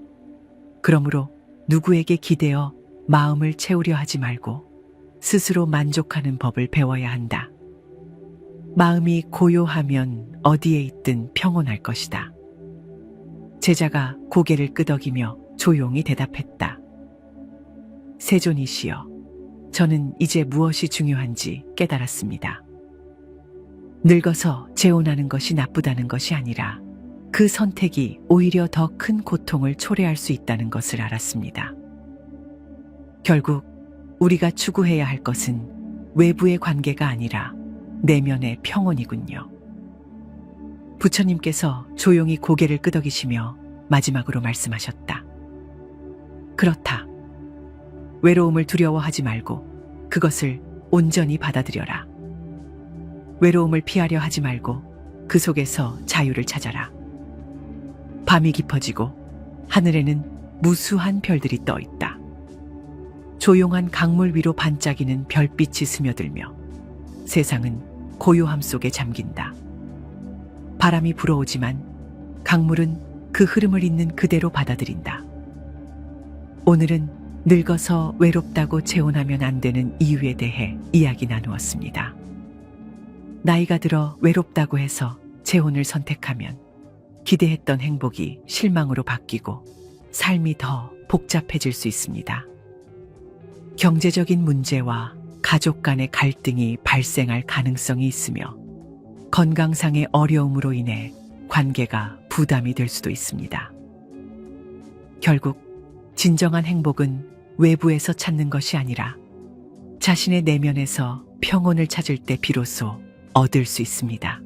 [SPEAKER 1] 그러므로 누구에게 기대어 마음을 채우려 하지 말고 스스로 만족하는 법을 배워야 한다. 마음이 고요하면 어디에 있든 평온할 것이다. 제자가 고개를 끄덕이며 조용히 대답했다. 세존이시여, 저는 이제 무엇이 중요한지 깨달았습니다. 늙어서 재혼하는 것이 나쁘다는 것이 아니라 그 선택이 오히려 더 큰 고통을 초래할 수 있다는 것을 알았습니다. 결국 우리가 추구해야 할 것은 외부의 관계가 아니라 내면의 평온이군요. 부처님께서 조용히 고개를 끄덕이시며 마지막으로 말씀하셨다. 그렇다. 외로움을 두려워하지 말고 그것을 온전히 받아들여라. 외로움을 피하려 하지 말고 그 속에서 자유를 찾아라. 밤이 깊어지고 하늘에는 무수한 별들이 떠 있다. 조용한 강물 위로 반짝이는 별빛이 스며들며 세상은 고요함 속에 잠긴다. 바람이 불어오지만 강물은 그 흐름을 있는 그대로 받아들인다. 오늘은 늙어서 외롭다고 재혼하면 안 되는 이유에 대해 이야기 나누었습니다. 나이가 들어 외롭다고 해서 재혼을 선택하면 기대했던 행복이 실망으로 바뀌고 삶이 더 복잡해질 수 있습니다. 경제적인 문제와 가족 간의 갈등이 발생할 가능성이 있으며 건강상의 어려움으로 인해 관계가 부담이 될 수도 있습니다. 결국 진정한 행복은 외부에서 찾는 것이 아니라 자신의 내면에서 평온을 찾을 때 비로소 얻을 수 있습니다.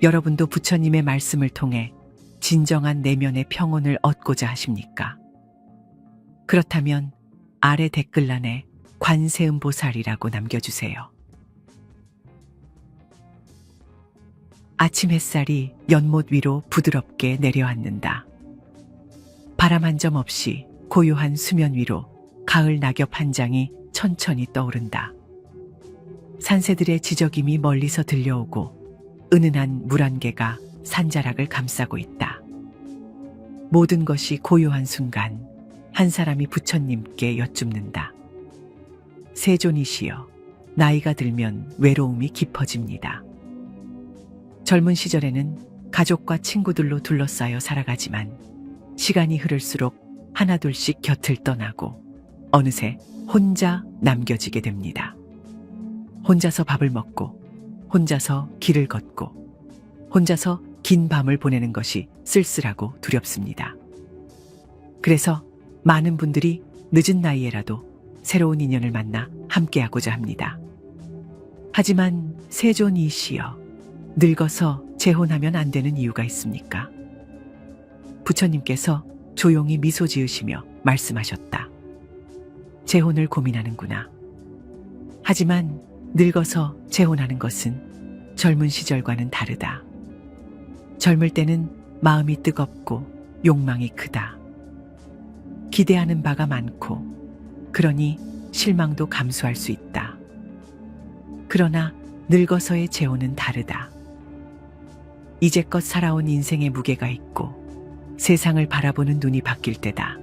[SPEAKER 1] 여러분도 부처님의 말씀을 통해 진정한 내면의 평온을 얻고자 하십니까? 그렇다면 아래 댓글란에 관세음보살이라고 남겨주세요. 아침 햇살이 연못 위로 부드럽게 내려앉는다. 바람 한 점 없이 고요한 수면 위로 가을 낙엽 한 장이 천천히 떠오른다. 산새들의 지저김이 멀리서 들려오고 은은한 물 한 개가 산자락을 감싸고 있다. 모든 것이 고요한 순간 한 사람이 부처님께 여쭙는다. 세존이시여, 나이가 들면 외로움이 깊어집니다. 젊은 시절에는 가족과 친구들로 둘러싸여 살아가지만 시간이 흐를수록 하나둘씩 곁을 떠나고 어느새 혼자 남겨지게 됩니다. 혼자서 밥을 먹고 혼자서 길을 걷고 혼자서 긴 밤을 보내는 것이 쓸쓸하고 두렵습니다. 그래서 많은 분들이 늦은 나이에라도 새로운 인연을 만나 함께하고자 합니다. 하지만 세존이시여, 늙어서 재혼하면 안 되는 이유가 있습니까? 부처님께서 조용히 미소 지으시며 말씀하셨다. 재혼을 고민하는구나. 하지만 늙어서 재혼하는 것은 젊은 시절과는 다르다. 젊을 때는 마음이 뜨겁고 욕망이 크다. 기대하는 바가 많고, 그러니 실망도 감수할 수 있다. 그러나 늙어서의 재혼은 다르다. 이제껏 살아온 인생의 무게가 있고 세상을 바라보는 눈이 바뀔 때다.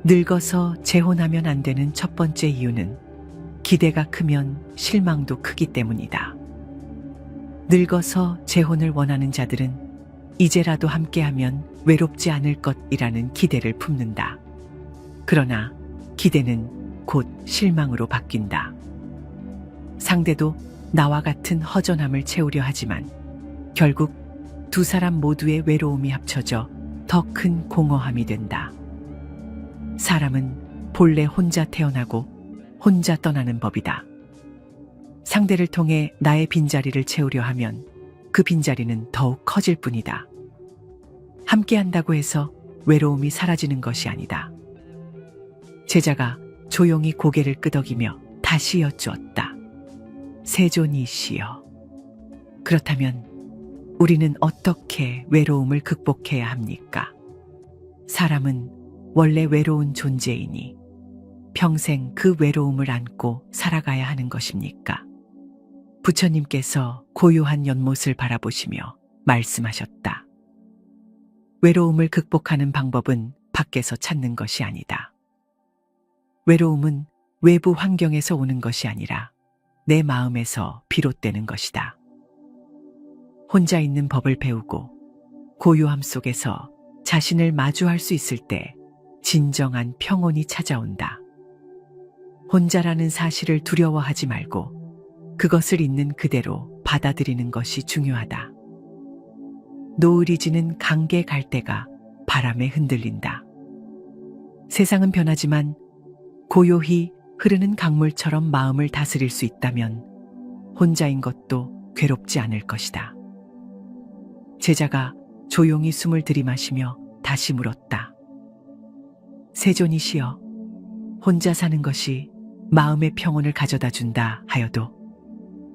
[SPEAKER 1] 늙어서 재혼하면 안 되는 첫 번째 이유는 기대가 크면 실망도 크기 때문이다. 늙어서 재혼을 원하는 자들은 이제라도 함께하면 외롭지 않을 것이라는 기대를 품는다. 그러나 기대는 곧 실망으로 바뀐다. 상대도 나와 같은 허전함을 채우려 하지만 결국 두 사람 모두의 외로움이 합쳐져 더 큰 공허함이 된다. 사람은 본래 혼자 태어나고 혼자 떠나는 법이다. 상대를 통해 나의 빈자리를 채우려 하면 그 빈자리는 더욱 커질 뿐이다. 함께 한다고 해서 외로움이 사라지는 것이 아니다. 제자가 조용히 고개를 끄덕이며 다시 여쭈었다. 세존이시여, 그렇다면 우리는 어떻게 외로움을 극복해야 합니까? 사람은 원래 외로운 존재이니 평생 그 외로움을 안고 살아가야 하는 것입니까? 부처님께서 고요한 연못을 바라보시며 말씀하셨다. 외로움을 극복하는 방법은 밖에서 찾는 것이 아니다. 외로움은 외부 환경에서 오는 것이 아니라 내 마음에서 비롯되는 것이다. 혼자 있는 법을 배우고 고요함 속에서 자신을 마주할 수 있을 때 진정한 평온이 찾아온다. 혼자라는 사실을 두려워하지 말고 그것을 있는 그대로 받아들이는 것이 중요하다. 노을이 지는 강계 갈대가 바람에 흔들린다. 세상은 변하지만 고요히 흐르는 강물처럼 마음을 다스릴 수 있다면 혼자인 것도 괴롭지 않을 것이다. 제자가 조용히 숨을 들이마시며 다시 물었다. 세존이시여, 혼자 사는 것이 마음의 평온을 가져다 준다 하여도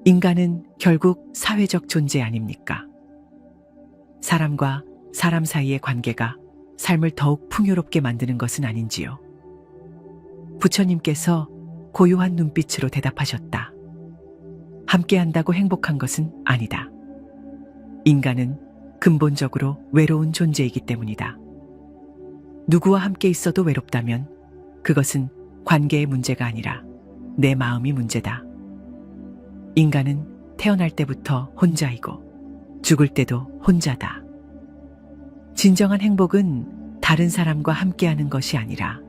[SPEAKER 1] 인간은 결국 사회적 존재 아닙니까? 사람과 사람 사이의 관계가 삶을 더욱 풍요롭게 만드는 것은 아닌지요. 부처님께서 고요한 눈빛으로 대답하셨다. 함께한다고 행복한 것은 아니다. 인간은 근본적으로 외로운 존재이기 때문이다. 누구와 함께 있어도 외롭다면 그것은 관계의 문제가 아니라 내 마음이 문제다. 인간은 태어날 때부터 혼자이고 죽을 때도 혼자다. 진정한 행복은 다른 사람과 함께하는 것이 아니라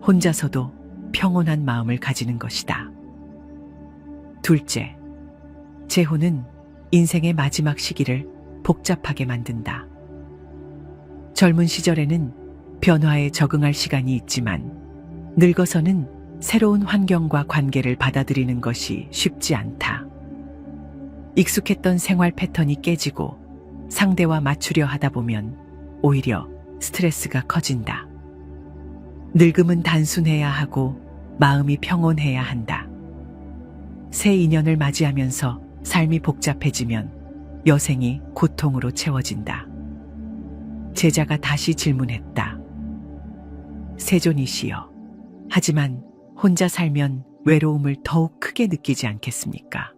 [SPEAKER 1] 혼자서도 평온한 마음을 가지는 것이다. 둘째, 재혼은 인생의 마지막 시기를 복잡하게 만든다. 젊은 시절에는 변화에 적응할 시간이 있지만 늙어서는 새로운 환경과 관계를 받아들이는 것이 쉽지 않다. 익숙했던 생활 패턴이 깨지고 상대와 맞추려 하다 보면 오히려 스트레스가 커진다. 늙음은 단순해야 하고 마음이 평온해야 한다. 새 인연을 맞이하면서 삶이 복잡해지면 여생이 고통으로 채워진다. 제자가 다시 질문했다. 세존이시여, 하지만 혼자 살면 외로움을 더욱 크게 느끼지 않겠습니까?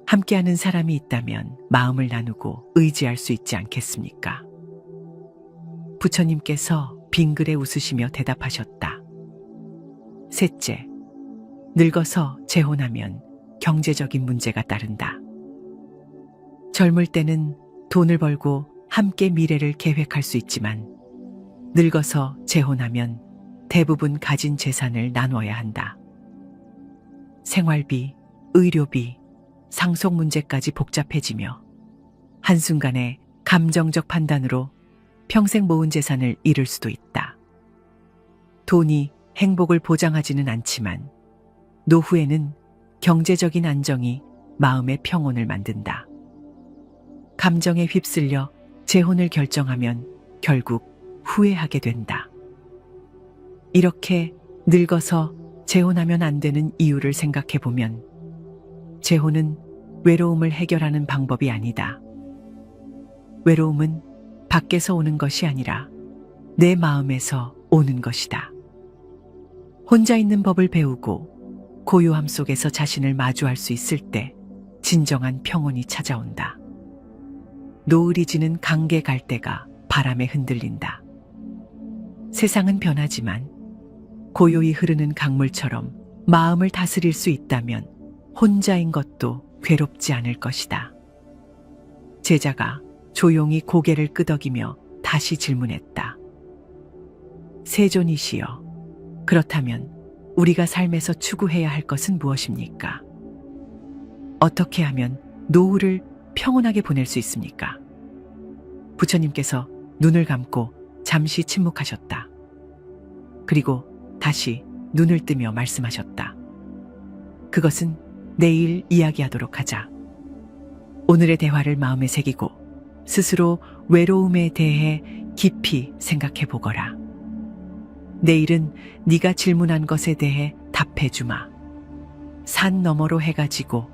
[SPEAKER 1] 함께하는 사람이 있다면 마음을 나누고 의지할 수 있지 않겠습니까? 부처님께서 빙그레 웃으시며 대답하셨다. 셋째, 늙어서 재혼하면 경제적인 문제가 따른다. 젊을 때는 돈을 벌고 함께 미래를 계획할 수 있지만 늙어서 재혼하면 대부분 가진 재산을 나눠야 한다. 생활비, 의료비, 상속 문제까지 복잡해지며 한순간에 감정적 판단으로 평생 모은 재산을 잃을 수도 있다. 돈이 행복을 보장하지는 않지만 노후에는 경제적인 안정이 마음의 평온을 만든다. 감정에 휩쓸려 재혼을 결정하면 결국 후회하게 된다. 이렇게 늙어서 재혼하면 안 되는 이유를 생각해 보면 재혼은 외로움을 해결하는 방법이 아니다. 외로움은 밖에서 오는 것이 아니라 내 마음에서 오는 것이다. 혼자 있는 법을 배우고 고요함 속에서 자신을 마주할 수 있을 때 진정한 평온이 찾아온다. 노을이 지는 강계 갈대가 바람에 흔들린다. 세상은 변하지만 고요히 흐르는 강물처럼 마음을 다스릴 수 있다면 혼자인 것도 괴롭지 않을 것이다. 제자가 조용히 고개를 끄덕이며 다시 질문했다. 세존이시여, 그렇다면 우리가 삶에서 추구해야 할 것은 무엇입니까? 어떻게 하면 노후를 평온하게 보낼 수 있습니까? 부처님께서 눈을 감고 잠시 침묵하셨다. 그리고 다시 눈을 뜨며 말씀하셨다. 그것은 내일 이야기하도록 하자. 오늘의 대화를 마음에 새기고 스스로 외로움에 대해 깊이 생각해 보거라. 내일은 네가 질문한 것에 대해 답해 주마. 산 너머로 해가 지고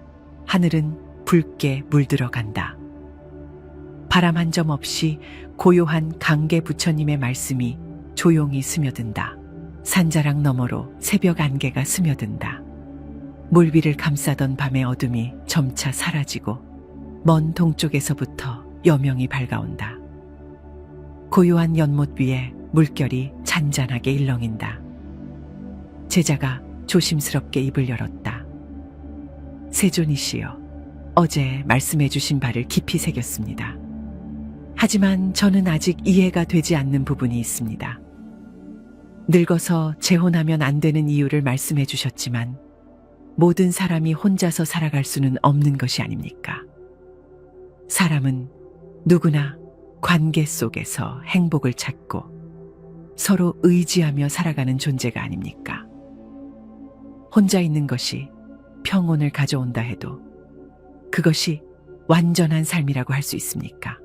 [SPEAKER 1] 하늘은 붉게 물들어간다. 바람 한 점 없이 고요한 강계 부처님의 말씀이 조용히 스며든다. 산자락 너머로 새벽 안개가 스며든다. 물비를 감싸던 밤의 어둠이 점차 사라지고 먼 동쪽에서부터 여명이 밝아온다. 고요한 연못 위에 물결이 잔잔하게 일렁인다. 제자가 조심스럽게 입을 열었다. 세존이시여, 어제 말씀해 주신 바를 깊이 새겼습니다. 하지만 저는 아직 이해가 되지 않는 부분이 있습니다. 늙어서 재혼하면 안 되는 이유를 말씀해 주셨지만 모든 사람이 혼자서 살아갈 수는 없는 것이 아닙니까? 사람은 누구나 관계 속에서 행복을 찾고 서로 의지하며 살아가는 존재가 아닙니까? 혼자 있는 것이 평온을 가져온다 해도 그것이 완전한 삶이라고 할 수 있습니까?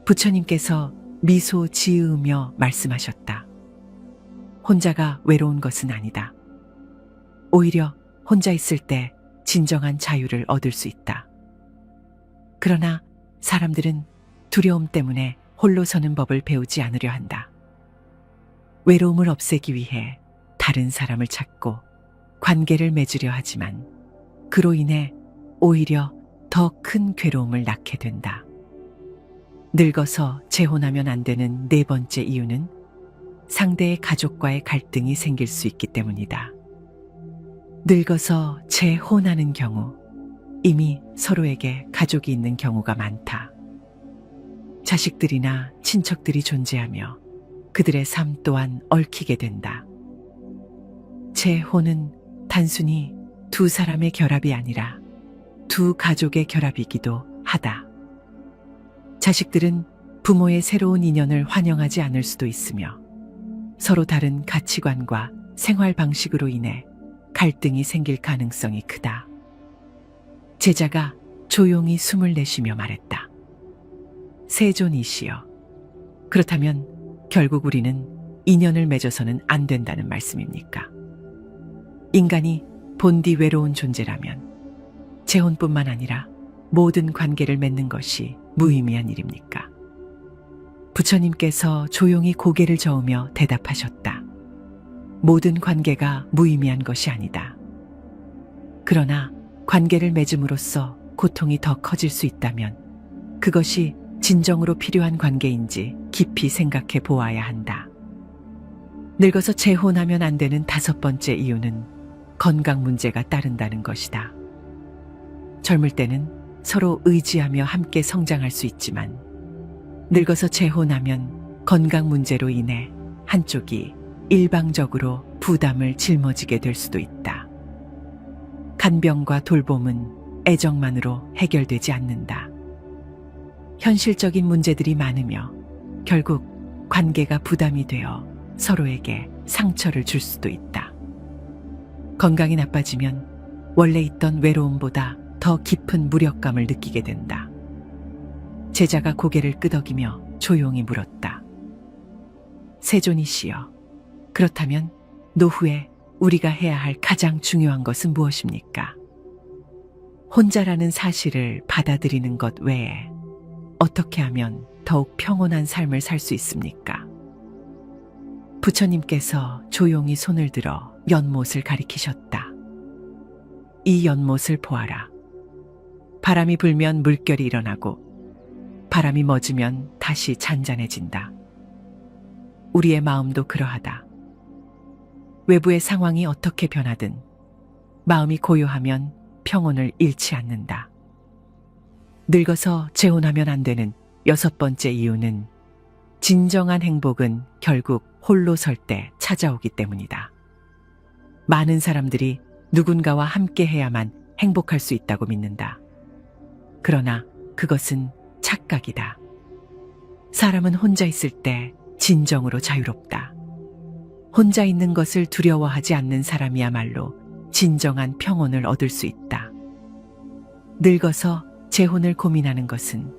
[SPEAKER 1] 부처님께서 미소 지으며 말씀하셨다. 혼자가 외로운 것은 아니다. 오히려 혼자 있을 때 진정한 자유를 얻을 수 있다. 그러나 사람들은 두려움 때문에 홀로 서는 법을 배우지 않으려 한다. 외로움을 없애기 위해 다른 사람을 찾고 관계를 맺으려 하지만 그로 인해 오히려 더 큰 괴로움을 낳게 된다. 늙어서 재혼하면 안 되는 네 번째 이유는 상대의 가족과의 갈등이 생길 수 있기 때문이다. 늙어서 재혼하는 경우 이미 서로에게 가족이 있는 경우가 많다. 자식들이나 친척들이 존재하며 그들의 삶 또한 얽히게 된다. 재혼은 단순히 두 사람의 결합이 아니라 두 가족의 결합이기도 하다. 자식들은 부모의 새로운 인연을 환영하지 않을 수도 있으며 서로 다른 가치관과 생활 방식으로 인해 갈등이 생길 가능성이 크다. 제자가 조용히 숨을 내쉬며 말했다. 세존이시여, 그렇다면 결국 우리는 인연을 맺어서는 안 된다는 말씀입니까? 인간이 본디 외로운 존재라면 재혼뿐만 아니라 모든 관계를 맺는 것이 무의미한 일입니까? 부처님께서 조용히 고개를 저으며 대답하셨다. 모든 관계가 무의미한 것이 아니다. 그러나 관계를 맺음으로써 고통이 더 커질 수 있다면 그것이 진정으로 필요한 관계인지 깊이 생각해 보아야 한다. 늙어서 재혼하면 안 되는 다섯 번째 이유는 건강 문제가 따른다는 것이다. 젊을 때는 서로 의지하며 함께 성장할 수 있지만 늙어서 재혼하면 건강 문제로 인해 한쪽이 일방적으로 부담을 짊어지게 될 수도 있다. 간병과 돌봄은 애정만으로 해결되지 않는다. 현실적인 문제들이 많으며 결국 관계가 부담이 되어 서로에게 상처를 줄 수도 있다. 건강이 나빠지면 원래 있던 외로움보다 더 깊은 무력감을 느끼게 된다. 제자가 고개를 끄덕이며 조용히 물었다. 세존이시여, 그렇다면 노후에 우리가 해야 할 가장 중요한 것은 무엇입니까? 혼자라는 사실을 받아들이는 것 외에 어떻게 하면 더욱 평온한 삶을 살 수 있습니까? 부처님께서 조용히 손을 들어 연못을 가리키셨다. 이 연못을 보아라. 바람이 불면 물결이 일어나고 바람이 멎으면 다시 잔잔해진다. 우리의 마음도 그러하다. 외부의 상황이 어떻게 변하든 마음이 고요하면 평온을 잃지 않는다. 늙어서 재혼하면 안 되는 6번째 이유는 진정한 행복은 결국 홀로 설 때 찾아오기 때문이다. 많은 사람들이 누군가와 함께 해야만 행복할 수 있다고 믿는다. 그러나 그것은 착각이다. 사람은 혼자 있을 때 진정으로 자유롭다. 혼자 있는 것을 두려워하지 않는 사람이야말로 진정한 평온을 얻을 수 있다. 늙어서 재혼을 고민하는 것은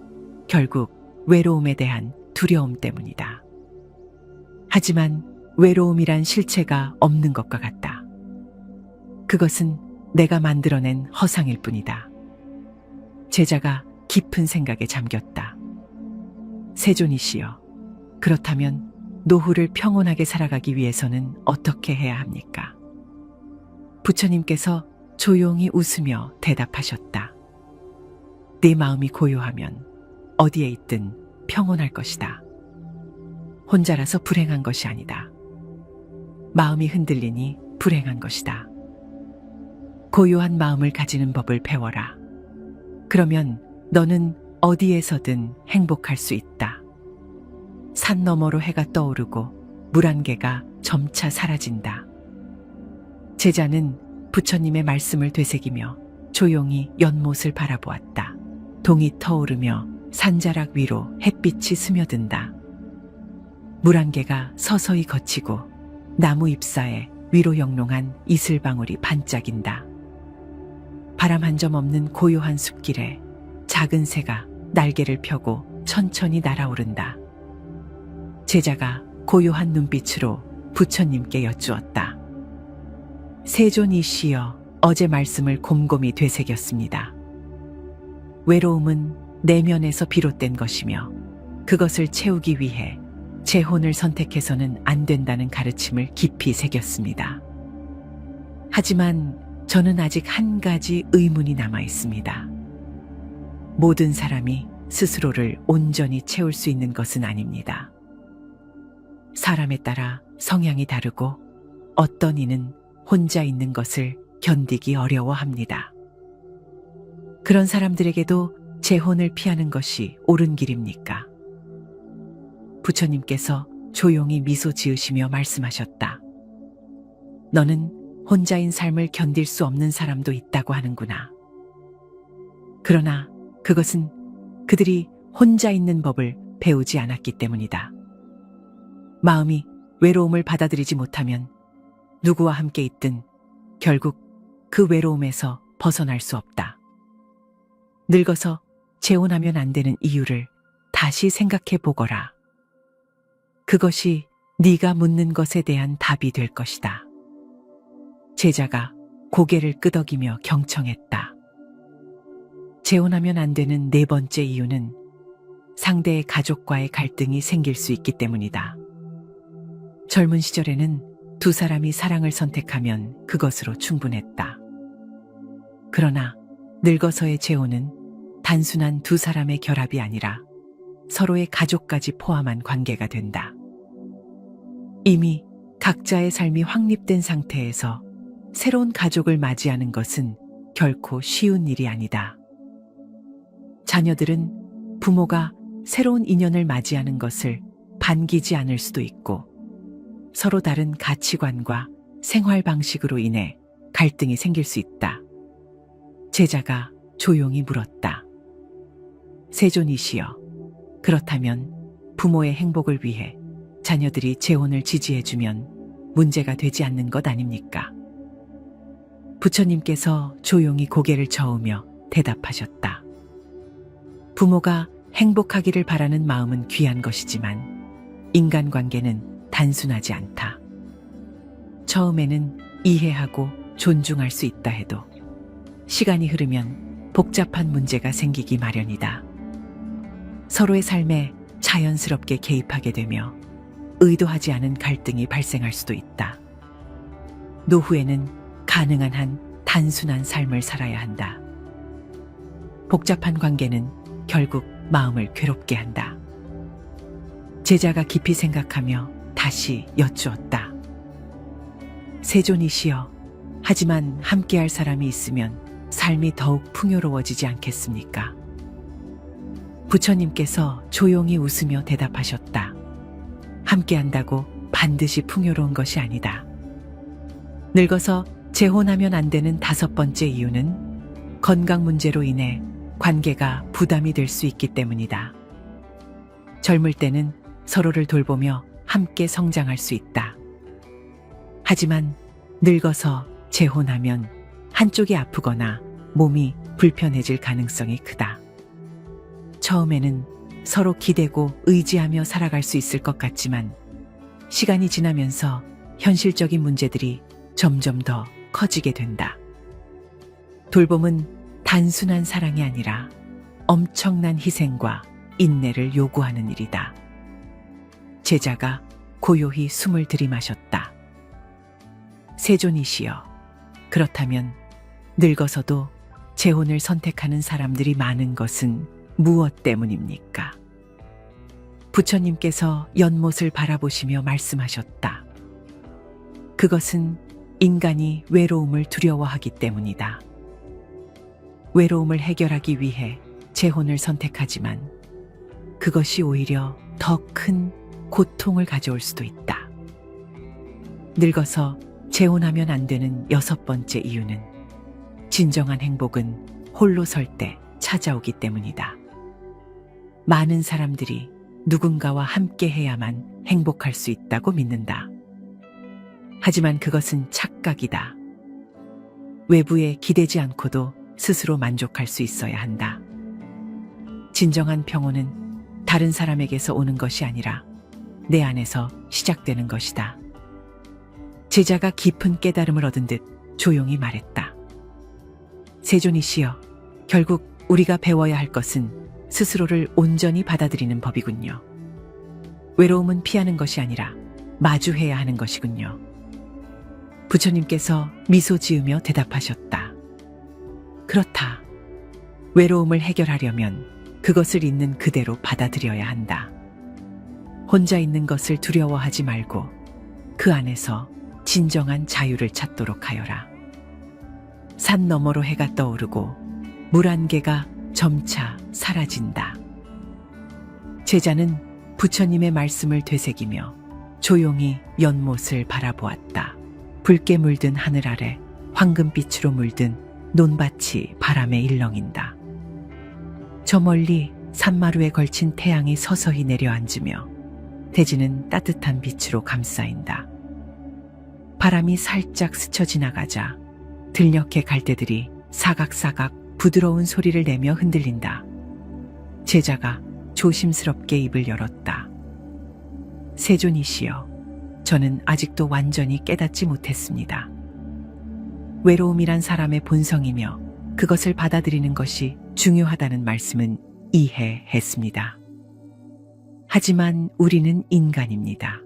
[SPEAKER 1] 결국 외로움에 대한 두려움 때문이다. 하지만 외로움이란 실체가 없는 것과 같다. 그것은 내가 만들어낸 허상일 뿐이다. 제자가 깊은 생각에 잠겼다. 세존이시여, 그렇다면 노후를 평온하게 살아가기 위해서는 어떻게 해야 합니까? 부처님께서 조용히 웃으며 대답하셨다. 네 마음이 고요하면 어디에 있든 평온할 것이다. 혼자라서 불행한 것이 아니다. 마음이 흔들리니 불행한 것이다. 고요한 마음을 가지는 법을 배워라. 그러면 너는 어디에서든 행복할 수 있다. 산 너머로 해가 떠오르고 물 한 개가 점차 사라진다. 제자는 부처님의 말씀을 되새기며 조용히 연못을 바라보았다. 동이 터오르며 산자락 위로 햇빛이 스며든다. 물 한 개가 서서히 걷히고 나무 잎사에 위로 영롱한 이슬방울이 반짝인다. 바람 한 점 없는 고요한 숲길에 작은 새가 날개를 펴고 천천히 날아오른다. 제자가 고요한 눈빛으로 부처님께 여쭈었다. 세존이시여, 어제 말씀을 곰곰이 되새겼습니다. 외로움은 내면에서 비롯된 것이며 그것을 채우기 위해 재혼을 선택해서는 안 된다는 가르침을 깊이 새겼습니다. 하지만 저는 아직 한 가지 의문이 남아 있습니다. 모든 사람이 스스로를 온전히 채울 수 있는 것은 아닙니다. 사람에 따라 성향이 다르고 어떤 이는 혼자 있는 것을 견디기 어려워합니다. 그런 사람들에게도 재혼을 피하는 것이 옳은 길입니까? 부처님께서 조용히 미소 지으시며 말씀하셨다. 너는 혼자인 삶을 견딜 수 없는 사람도 있다고 하는구나. 그러나 그것은 그들이 혼자 있는 법을 배우지 않았기 때문이다. 마음이 외로움을 받아들이지 못하면 누구와 함께 있든 결국 그 외로움에서 벗어날 수 없다. 늙어서 재혼하면 안 되는 이유를 다시 생각해 보거라. 그것이 네가 묻는 것에 대한 답이 될 것이다. 제자가 고개를 끄덕이며 경청했다. 재혼하면 안 되는 4번째 이유는 상대의 가족과의 갈등이 생길 수 있기 때문이다. 젊은 시절에는 두 사람이 사랑을 선택하면 그것으로 충분했다. 그러나 늙어서의 재혼은 단순한 두 사람의 결합이 아니라 서로의 가족까지 포함한 관계가 된다. 이미 각자의 삶이 확립된 상태에서 새로운 가족을 맞이하는 것은 결코 쉬운 일이 아니다. 자녀들은 부모가 새로운 인연을 맞이하는 것을 반기지 않을 수도 있고 서로 다른 가치관과 생활 방식으로 인해 갈등이 생길 수 있다. 제자가 조용히 물었다. 세존이시여, 그렇다면 부모의 행복을 위해 자녀들이 재혼을 지지해주면 문제가 되지 않는 것 아닙니까? 부처님께서 조용히 고개를 저으며 대답하셨다. 부모가 행복하기를 바라는 마음은 귀한 것이지만 인간관계는 단순하지 않다. 처음에는 이해하고 존중할 수 있다 해도 시간이 흐르면 복잡한 문제가 생기기 마련이다. 서로의 삶에 자연스럽게 개입하게 되며 의도하지 않은 갈등이 발생할 수도 있다. 노후에는 가능한 한 단순한 삶을 살아야 한다. 복잡한 관계는 결국 마음을 괴롭게 한다. 제자가 깊이 생각하며 다시 여쭈었다. 세존이시여, 하지만 함께할 사람이 있으면 삶이 더욱 풍요로워지지 않겠습니까? 부처님께서 조용히 웃으며 대답하셨다. 함께한다고 반드시 풍요로운 것이 아니다. 늙어서 재혼하면 안 되는 5번째 이유는 건강 문제로 인해 관계가 부담이 될 수 있기 때문이다. 젊을 때는 서로를 돌보며 함께 성장할 수 있다. 하지만 늙어서 재혼하면 한쪽이 아프거나 몸이 불편해질 가능성이 크다. 처음에는 서로 기대고 의지하며 살아갈 수 있을 것 같지만 시간이 지나면서 현실적인 문제들이 점점 더 커지게 된다. 돌봄은 단순한 사랑이 아니라 엄청난 희생과 인내를 요구하는 일이다. 제자가 고요히 숨을 들이마셨다. 세존이시여, 그렇다면 늙어서도 재혼을 선택하는 사람들이 많은 것은 무엇 때문입니까? 부처님께서 연못을 바라보시며 말씀하셨다. 그것은 인간이 외로움을 두려워하기 때문이다. 외로움을 해결하기 위해 재혼을 선택하지만 그것이 오히려 더 큰 고통을 가져올 수도 있다. 늙어서 재혼하면 안 되는 6번째 이유는 진정한 행복은 홀로 설 때 찾아오기 때문이다. 많은 사람들이 누군가와 함께 해야만 행복할 수 있다고 믿는다. 하지만 그것은 착각이다. 외부에 기대지 않고도 스스로 만족할 수 있어야 한다. 진정한 평온은 다른 사람에게서 오는 것이 아니라 내 안에서 시작되는 것이다. 제자가 깊은 깨달음을 얻은 듯 조용히 말했다. 세존이시여, 결국 우리가 배워야 할 것은 스스로를 온전히 받아들이는 법이군요. 외로움은 피하는 것이 아니라 마주해야 하는 것이군요. 부처님께서 미소 지으며 대답하셨다. 그렇다. 외로움을 해결하려면 그것을 있는 그대로 받아들여야 한다. 혼자 있는 것을 두려워하지 말고 그 안에서 진정한 자유를 찾도록 하여라. 산 너머로 해가 떠오르고 물 한 개가 점차 사라진다. 제자는 부처님의 말씀을 되새기며 조용히 연못을 바라보았다. 붉게 물든 하늘 아래 황금빛으로 물든 논밭이 바람에 일렁인다. 저 멀리 산마루에 걸친 태양이 서서히 내려앉으며 대지는 따뜻한 빛으로 감싸인다. 바람이 살짝 스쳐 지나가자 들녘의 갈대들이 사각사각 부드러운 소리를 내며 흔들린다. 제자가 조심스럽게 입을 열었다. 세존이시여, 저는 아직도 완전히 깨닫지 못했습니다. 외로움이란 사람의 본성이며 그것을 받아들이는 것이 중요하다는 말씀은 이해했습니다. 하지만 우리는 인간입니다.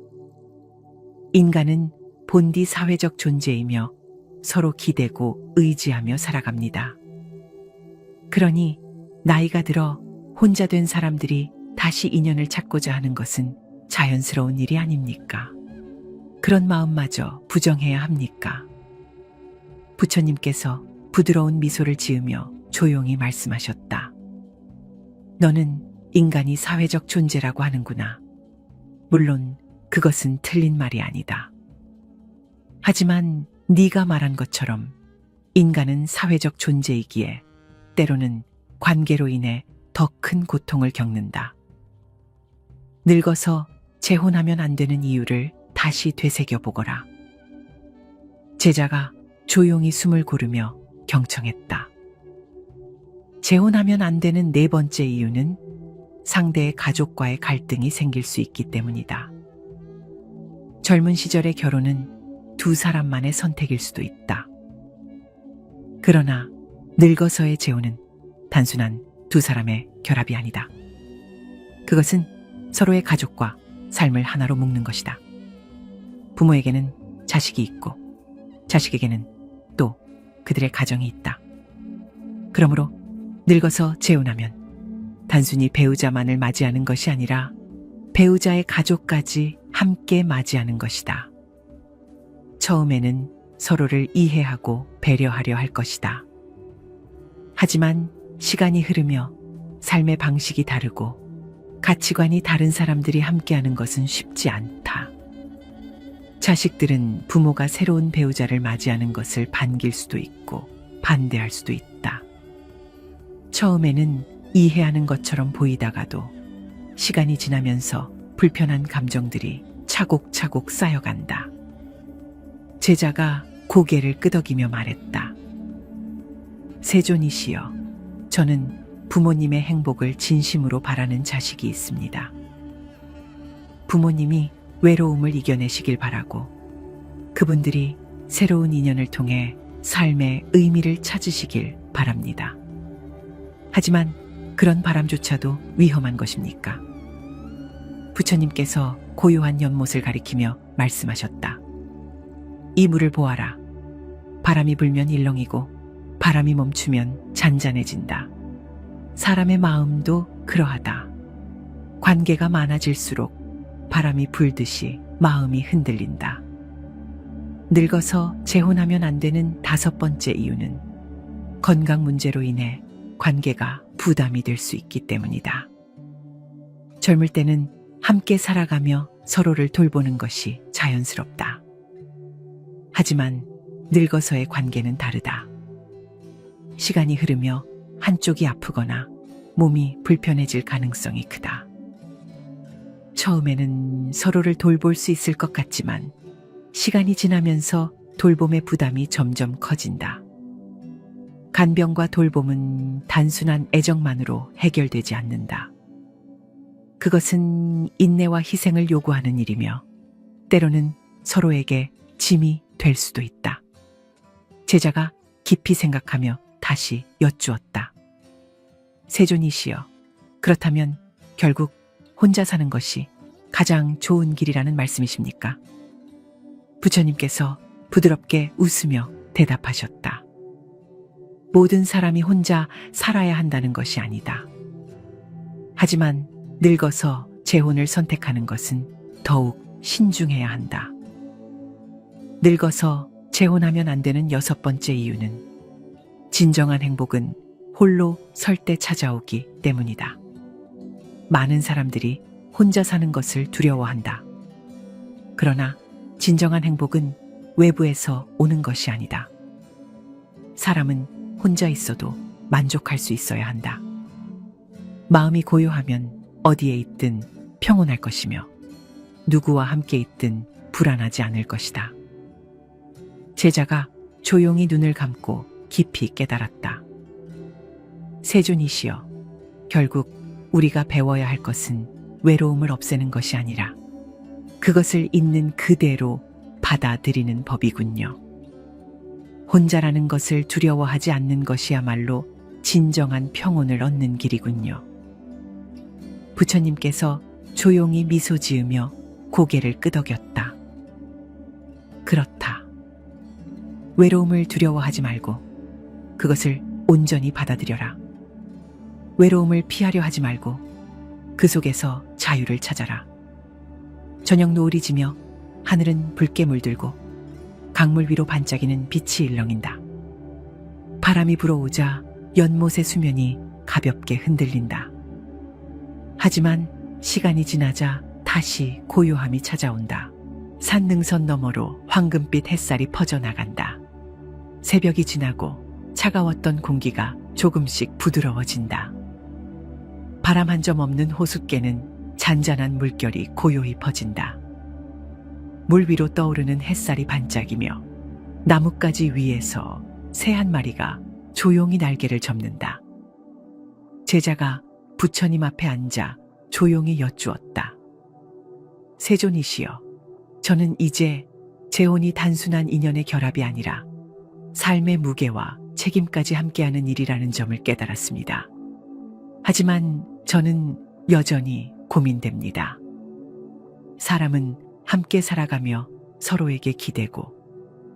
[SPEAKER 1] 인간은 본디 사회적 존재이며 서로 기대고 의지하며 살아갑니다. 그러니 나이가 들어 혼자 된 사람들이 다시 인연을 찾고자 하는 것은 자연스러운 일이 아닙니까? 그런 마음마저 부정해야 합니까? 부처님께서 부드러운 미소를 지으며 조용히 말씀하셨다. 너는 인간이 사회적 존재라고 하는구나. 물론 그것은 틀린 말이 아니다. 하지만 네가 말한 것처럼 인간은 사회적 존재이기에 때로는 관계로 인해 더 큰 고통을 겪는다. 늙어서 재혼하면 안 되는 이유를 다시 되새겨보거라. 제자가 조용히 숨을 고르며 경청했다. 재혼하면 안 되는 4번째 이유는 상대의 가족과의 갈등이 생길 수 있기 때문이다. 젊은 시절의 결혼은 2 사람만의 선택일 수도 있다. 그러나 늙어서의 재혼은 단순한 2 사람의 결합이 아니다. 그것은 서로의 가족과 삶을 하나로 묶는 것이다. 부모에게는 자식이 있고 자식에게는 또 그들의 가정이 있다. 그러므로 늙어서 재혼하면 단순히 배우자만을 맞이하는 것이 아니라 배우자의 가족까지 함께 맞이하는 것이다. 처음에는 서로를 이해하고 배려하려 할 것이다. 하지만 시간이 흐르며 삶의 방식이 다르고 가치관이 다른 사람들이 함께하는 것은 쉽지 않다. 자식들은 부모가 새로운 배우자를 맞이하는 것을 반길 수도 있고 반대할 수도 있다. 처음에는 이해하는 것처럼 보이다가도 시간이 지나면서 불편한 감정들이 차곡차곡 쌓여간다. 제자가 고개를 끄덕이며 말했다. 세존이시여, 저는 부모님의 행복을 진심으로 바라는 자식이 있습니다. 부모님이 외로움을 이겨내시길 바라고 그분들이 새로운 인연을 통해 삶의 의미를 찾으시길 바랍니다. 하지만 그런 바람조차도 위험한 것입니까? 부처님께서 고요한 연못을 가리키며 말씀하셨다. 이 물을 보아라. 바람이 불면 일렁이고 바람이 멈추면 잔잔해진다. 사람의 마음도 그러하다. 관계가 많아질수록 바람이 불듯이 마음이 흔들린다. 늙어서 재혼하면 안 되는 5번째 이유는 건강 문제로 인해 관계가 부담이 될 수 있기 때문이다. 젊을 때는 함께 살아가며 서로를 돌보는 것이 자연스럽다. 하지만 늙어서의 관계는 다르다. 시간이 흐르며 한쪽이 아프거나 몸이 불편해질 가능성이 크다. 처음에는 서로를 돌볼 수 있을 것 같지만 시간이 지나면서 돌봄의 부담이 점점 커진다. 간병과 돌봄은 단순한 애정만으로 해결되지 않는다. 그것은 인내와 희생을 요구하는 일이며 때로는 서로에게 짐이 될 수도 있다. 제자가 깊이 생각하며 다시 여쭈었다. 세존이시여, 그렇다면 결국 혼자 사는 것이 가장 좋은 길이라는 말씀이십니까? 부처님께서 부드럽게 웃으며 대답하셨다. 모든 사람이 혼자 살아야 한다는 것이 아니다. 하지만 늙어서 재혼을 선택하는 것은 더욱 신중해야 한다. 늙어서 재혼하면 안 되는 6번째 이유는 진정한 행복은 홀로 설 때 찾아오기 때문이다. 많은 사람들이 혼자 사는 것을 두려워한다. 그러나 진정한 행복은 외부에서 오는 것이 아니다. 사람은 혼자 있어도 만족할 수 있어야 한다. 마음이 고요하면 어디에 있든 평온할 것이며 누구와 함께 있든 불안하지 않을 것이다. 제자가 조용히 눈을 감고 깊이 깨달았다. 세존이시여, 결국 우리가 배워야 할 것은 외로움을 없애는 것이 아니라 그것을 있는 그대로 받아들이는 법이군요. 혼자라는 것을 두려워하지 않는 것이야말로 진정한 평온을 얻는 길이군요. 부처님께서 조용히 미소 지으며 고개를 끄덕였다. 그렇다. 외로움을 두려워하지 말고 그것을 온전히 받아들여라. 외로움을 피하려 하지 말고 그 속에서 자유를 찾아라. 저녁 노을이 지며 하늘은 붉게 물들고 강물 위로 반짝이는 빛이 일렁인다. 바람이 불어오자 연못의 수면이 가볍게 흔들린다. 하지만 시간이 지나자 다시 고요함이 찾아온다. 산능선 너머로 황금빛 햇살이 퍼져나간다. 새벽이 지나고 차가웠던 공기가 조금씩 부드러워진다. 바람 한 점 없는 호숫가는 잔잔한 물결이 고요히 퍼진다. 물 위로 떠오르는 햇살이 반짝이며 나뭇가지 위에서 새 한 마리가 조용히 날개를 접는다. 제자가 부처님 앞에 앉아 조용히 여쭈었다. 세존이시여, 저는 이제 재혼이 단순한 인연의 결합이 아니라 삶의 무게와 책임까지 함께하는 일이라는 점을 깨달았습니다. 하지만 저는 여전히 고민됩니다. 사람은 함께 살아가며 서로에게 기대고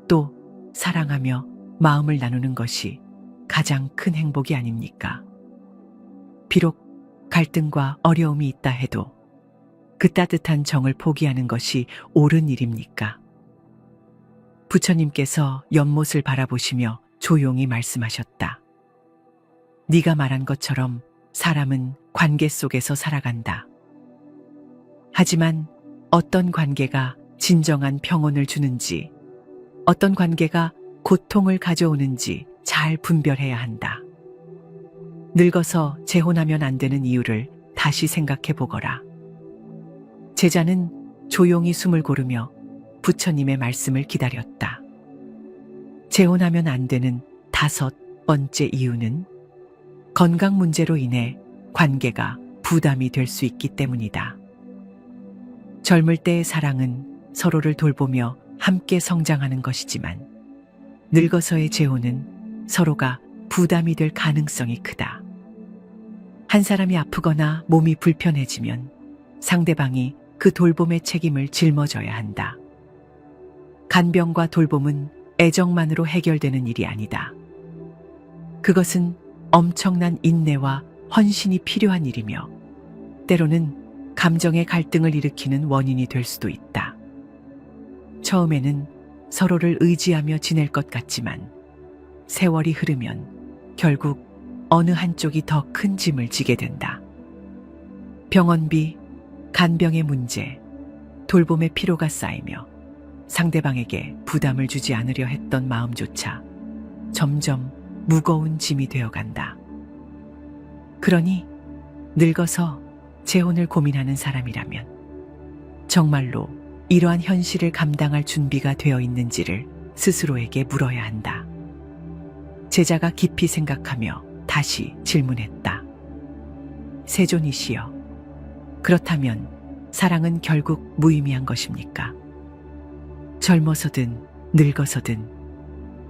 [SPEAKER 1] 또 사랑하며 마음을 나누는 것이 가장 큰 행복이 아닙니까? 비록 갈등과 어려움이 있다 해도 그 따뜻한 정을 포기하는 것이 옳은 일입니까? 부처님께서 연못을 바라보시며 조용히 말씀하셨다. 네가 말한 것처럼 사람은 관계 속에서 살아간다. 하지만 어떤 관계가 진정한 평온을 주는지, 어떤 관계가 고통을 가져오는지 잘 분별해야 한다. 늙어서 재혼하면 안 되는 이유를 다시 생각해 보거라. 제자는 조용히 숨을 고르며 부처님의 말씀을 기다렸다. 재혼하면 안 되는 5번째 이유는 건강 문제로 인해 관계가 부담이 될 수 있기 때문이다. 젊을 때의 사랑은 서로를 돌보며 함께 성장하는 것이지만 늙어서의 재혼은 서로가 부담이 될 가능성이 크다. 한 사람이 아프거나 몸이 불편해지면 상대방이 그 돌봄의 책임을 짊어져야 한다. 간병과 돌봄은 애정만으로 해결되는 일이 아니다. 그것은 엄청난 인내와 헌신이 필요한 일이며 때로는 감정의 갈등을 일으키는 원인이 될 수도 있다. 처음에는 서로를 의지하며 지낼 것 같지만 세월이 흐르면 결국 어느 한쪽이 더 큰 짐을 지게 된다. 병원비, 간병의 문제, 돌봄의 피로가 쌓이며 상대방에게 부담을 주지 않으려 했던 마음조차 점점 무거운 짐이 되어간다. 그러니 늙어서 재혼을 고민하는 사람이라면 정말로 이러한 현실을 감당할 준비가 되어 있는지를 스스로에게 물어야 한다. 제자가 깊이 생각하며 다시 질문했다. 세존이시여, 그렇다면 사랑은 결국 무의미한 것입니까? 젊어서든 늙어서든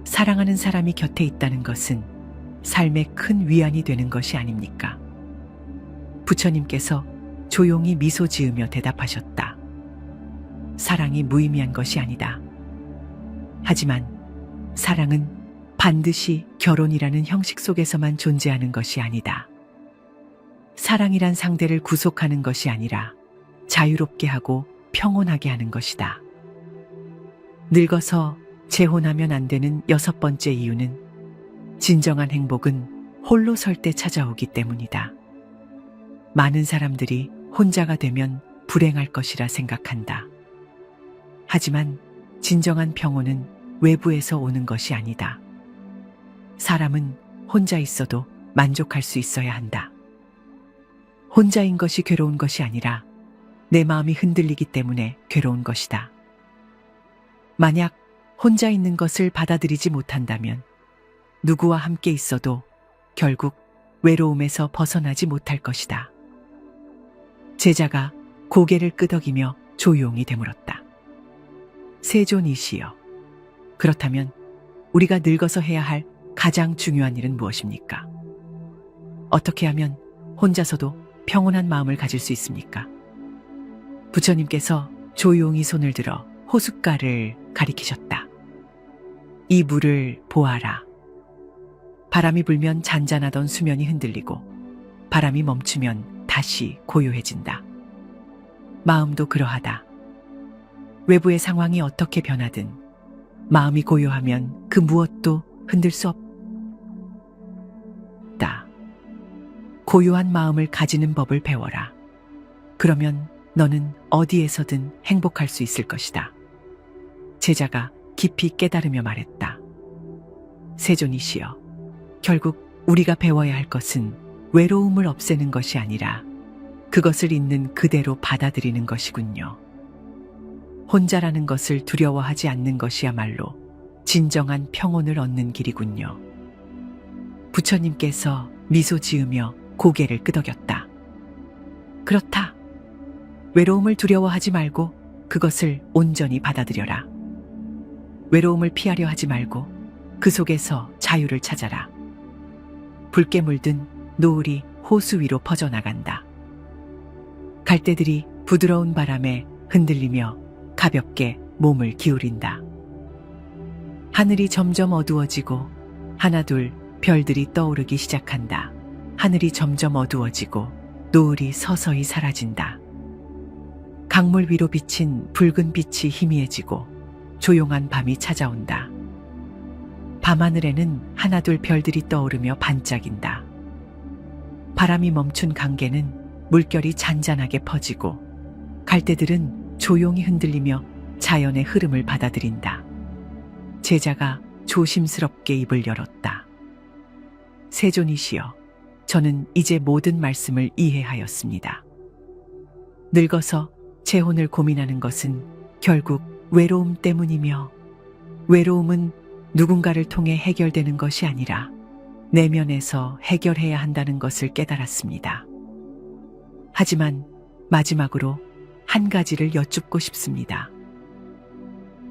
[SPEAKER 1] 사랑하는 사람이 곁에 있다는 것은 삶의 큰 위안이 되는 것이 아닙니까? 부처님께서 조용히 미소 지으며 대답하셨다. 사랑이 무의미한 것이 아니다. 하지만 사랑은 반드시 결혼이라는 형식 속에서만 존재하는 것이 아니다. 사랑이란 상대를 구속하는 것이 아니라 자유롭게 하고 평온하게 하는 것이다. 늙어서 재혼하면 안 되는 6번째 이유는 진정한 행복은 홀로 설 때 찾아오기 때문이다. 많은 사람들이 혼자가 되면 불행할 것이라 생각한다. 하지만 진정한 평온은 외부에서 오는 것이 아니다. 사람은 혼자 있어도 만족할 수 있어야 한다. 혼자인 것이 괴로운 것이 아니라 내 마음이 흔들리기 때문에 괴로운 것이다. 만약 혼자 있는 것을 받아들이지 못한다면 누구와 함께 있어도 결국 외로움에서 벗어나지 못할 것이다. 제자가 고개를 끄덕이며 조용히 되물었다. 세존이시여, 그렇다면 우리가 늙어서 해야 할 가장 중요한 일은 무엇입니까? 어떻게 하면 혼자서도 평온한 마음을 가질 수 있습니까? 부처님께서 조용히 손을 들어 호숫가를 가리키셨다. 이 물을 보아라. 바람이 불면 잔잔하던 수면이 흔들리고 바람이 멈추면 다시 고요해진다. 마음도 그러하다. 외부의 상황이 어떻게 변하든 마음이 고요하면 그 무엇도 흔들 수 없다. 고요한 마음을 가지는 법을 배워라. 그러면 너는 어디에서든 행복할 수 있을 것이다. 제자가 깊이 깨달으며 말했다. 세존이시여, 결국 우리가 배워야 할 것은 외로움을 없애는 것이 아니라 그것을 있는 그대로 받아들이는 것이군요. 혼자라는 것을 두려워하지 않는 것이야말로 진정한 평온을 얻는 길이군요. 부처님께서 미소 지으며 고개를 끄덕였다. 그렇다. 외로움을 두려워하지 말고 그것을 온전히 받아들여라. 외로움을 피하려 하지 말고 그 속에서 자유를 찾아라. 붉게 물든 노을이 호수 위로 퍼져나간다. 갈대들이 부드러운 바람에 흔들리며 가볍게 몸을 기울인다. 하늘이 점점 어두워지고 하나둘 별들이 떠오르기 시작한다. 하늘이 점점 어두워지고 노을이 서서히 사라진다. 강물 위로 비친 붉은 빛이 희미해지고 조용한 밤이 찾아온다. 밤하늘에는 하나둘 별들이 떠오르며 반짝인다. 바람이 멈춘 강계는 물결이 잔잔하게 퍼지고 갈대들은 조용히 흔들리며 자연의 흐름을 받아들인다. 제자가 조심스럽게 입을 열었다. 세존이시여, 저는 이제 모든 말씀을 이해하였습니다. 늙어서 재혼을 고민하는 것은 결국 외로움 때문이며, 외로움은 누군가를 통해 해결되는 것이 아니라 내면에서 해결해야 한다는 것을 깨달았습니다. 하지만 마지막으로 한 가지를 여쭙고 싶습니다.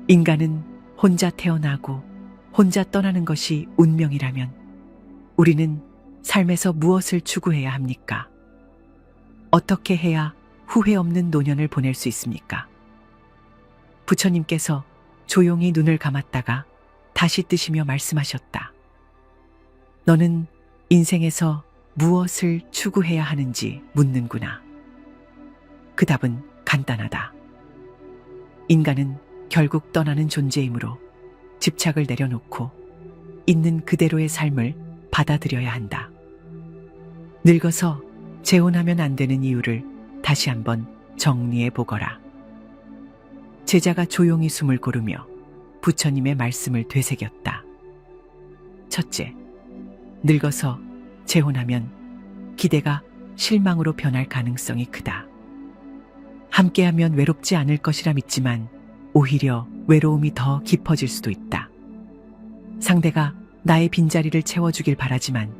[SPEAKER 1] 인간은 혼자 태어나고 혼자 떠나는 것이 운명이라면 우리는 삶에서 무엇을 추구해야 합니까? 어떻게 해야 후회 없는 노년을 보낼 수 있습니까? 부처님께서 조용히 눈을 감았다가 다시 뜨시며 말씀하셨다. 너는 인생에서 무엇을 추구해야 하는지 묻는구나. 그 답은 간단하다. 인간은 결국 떠나는 존재이므로 집착을 내려놓고 있는 그대로의 삶을 받아들여야 한다. 늙어서 재혼하면 안 되는 이유를 다시 한번 정리해 보거라. 제자가 조용히 숨을 고르며 부처님의 말씀을 되새겼다. 첫째, 늙어서 재혼하면 기대가 실망으로 변할 가능성이 크다. 함께하면 외롭지 않을 것이라 믿지만 오히려 외로움이 더 깊어질 수도 있다. 상대가 나의 빈자리를 채워주길 바라지만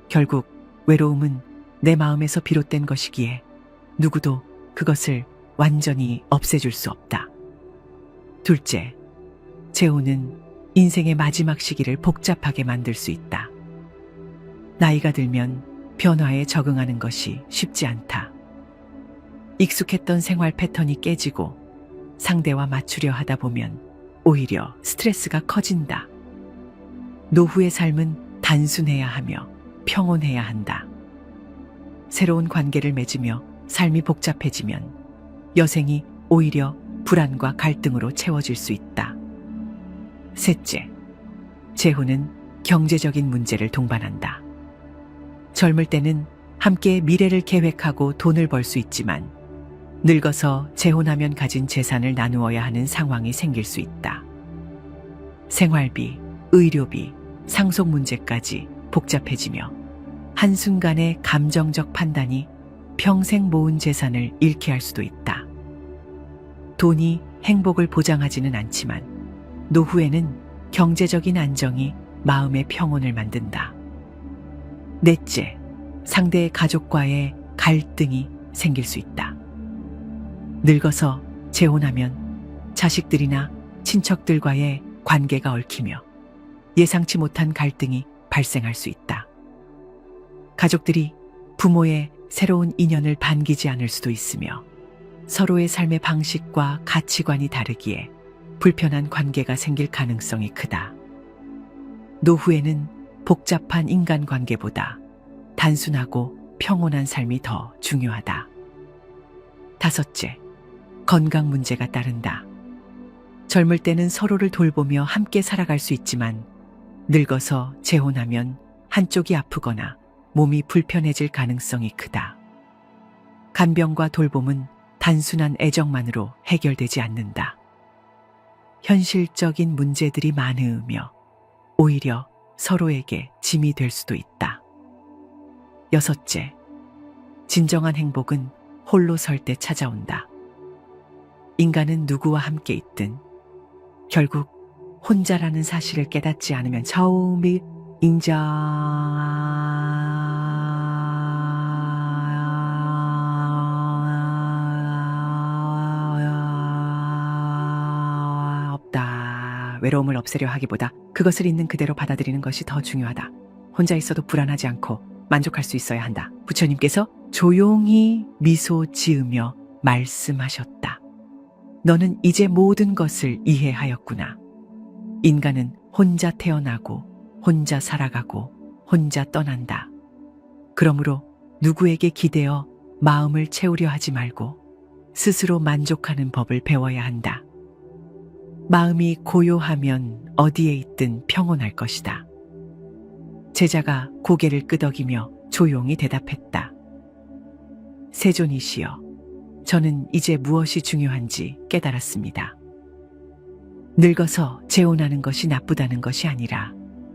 [SPEAKER 1] 결국 외로움은 내 마음에서 비롯된 것이기에 누구도 그것을 완전히 없애줄 수 없다. 둘째, 재혼은 인생의 마지막 시기를 복잡하게 만들 수 있다. 나이가 들면 변화에 적응하는 것이 쉽지 않다. 익숙했던 생활 패턴이 깨지고 상대와 맞추려 하다 보면 오히려 스트레스가 커진다. 노후의 삶은 단순해야 하며 평온해야 한다. 새로운 관계를 맺으며 삶이 복잡해지면 여생이 오히려 불안과 갈등으로 채워질 수 있다. 셋째, 재혼은 경제적인 문제를 동반한다. 젊을 때는 함께 미래를 계획하고 돈을 벌 수 있지만 늙어서 재혼하면 가진 재산을 나누어야 하는 상황이 생길 수 있다. 생활비, 의료비, 상속 문제까지 복잡해지며 한순간의 감정적 판단이 평생 모은 재산을 잃게 할 수도 있다. 돈이 행복을 보장하지는 않지만 노후에는 경제적인 안정이 마음의 평온을 만든다. 넷째, 상대의 가족과의 갈등이 생길 수 있다. 늙어서 재혼하면 자식들이나 친척들과의 관계가 얽히며 예상치 못한 갈등이 발생할 수 있다. 가족들이 부모의 새로운 인연을 반기지 않을 수도 있으며 서로의 삶의 방식과 가치관이 다르기에 불편한 관계가 생길 가능성이 크다. 노후에는 복잡한 인간관계보다 단순하고 평온한 삶이 더 중요하다. 다섯째, 건강 문제가 따른다. 젊을 때는 서로를 돌보며 함께 살아갈 수 있지만 늙어서 재혼하면 한쪽이 아프거나 몸이 불편해질 가능성이 크다. 간병과 돌봄은 단순한 애정만으로 해결되지 않는다. 현실적인 문제들이 많으며 오히려 서로에게 짐이 될 수도 있다. 여섯째, 진정한 행복은 홀로 설 때 찾아온다. 인간은 누구와 함께 있든 결국 혼자라는 사실을 깨닫지 않으면 처음이 인자 없다. 외로움을 없애려 하기보다 그것을 있는 그대로 받아들이는 것이 더 중요하다. 혼자 있어도 불안하지 않고 만족할 수 있어야 한다. 부처님께서 조용히 미소 지으며 말씀하셨다. 너는 이제 모든 것을 이해하였구나. 인간은 혼자 태어나고, 혼자 살아가고, 혼자 떠난다. 그러므로 누구에게 기대어 마음을 채우려 하지 말고 스스로 만족하는 법을 배워야 한다. 마음이 고요하면 어디에 있든 평온할 것이다. 제자가 고개를 끄덕이며 조용히 대답했다. 세존이시여, 저는 이제 무엇이 중요한지 깨달았습니다. 늙어서 재혼하는 것이 나쁘다는 것이 아니라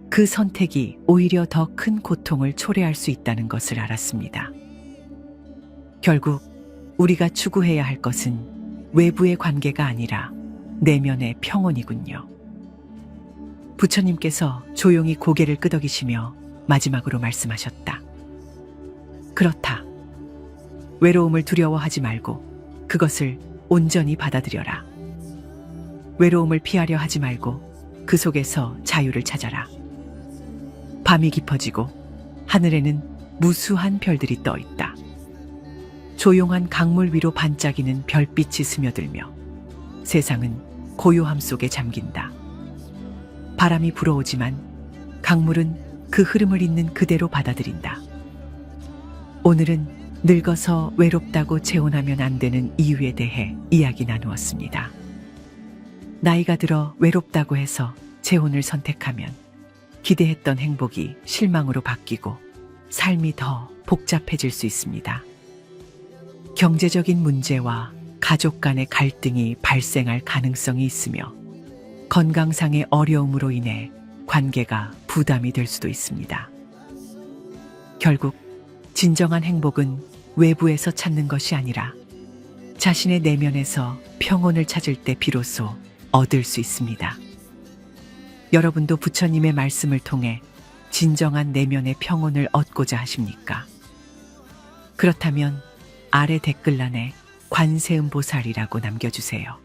[SPEAKER 1] 그 선택이 오히려 더 큰 고통을 초래할 수 있다는 것을 알았습니다. 결국 우리가 추구해야 할 것은 외부의 관계가 아니라 내면의 평온이군요. 부처님께서 조용히 고개를 끄덕이시며 마지막으로 말씀하셨다. 그렇다. 외로움을 두려워하지 말고 그것을 온전히 받아들여라. 외로움을 피하려 하지 말고 그 속에서 자유를 찾아라. 밤이 깊어지고 하늘에는 무수한 별들이 떠 있다. 조용한 강물 위로 반짝이는 별빛이 스며들며 세상은 고요함 속에 잠긴다. 바람이 불어오지만 강물은 그 흐름을 있는 그대로 받아들인다. 오늘은 늙어서 외롭다고 재혼하면 안 되는 이유에 대해 이야기 나누었습니다. 나이가 들어 외롭다고 해서 재혼을 선택하면 기대했던 행복이 실망으로 바뀌고 삶이 더 복잡해질 수 있습니다. 경제적인 문제와 가족 간의 갈등이 발생할 가능성이 있으며 건강상의 어려움으로 인해 관계가 부담이 될 수도 있습니다. 결국 진정한 행복은 외부에서 찾는 것이 아니라 자신의 내면에서 평온을 찾을 때 비로소 얻을 수 있습니다. 여러분도 부처님의 말씀을 통해 진정한 내면의 평온을 얻고자 하십니까? 그렇다면 아래 댓글란에 관세음보살이라고 남겨주세요.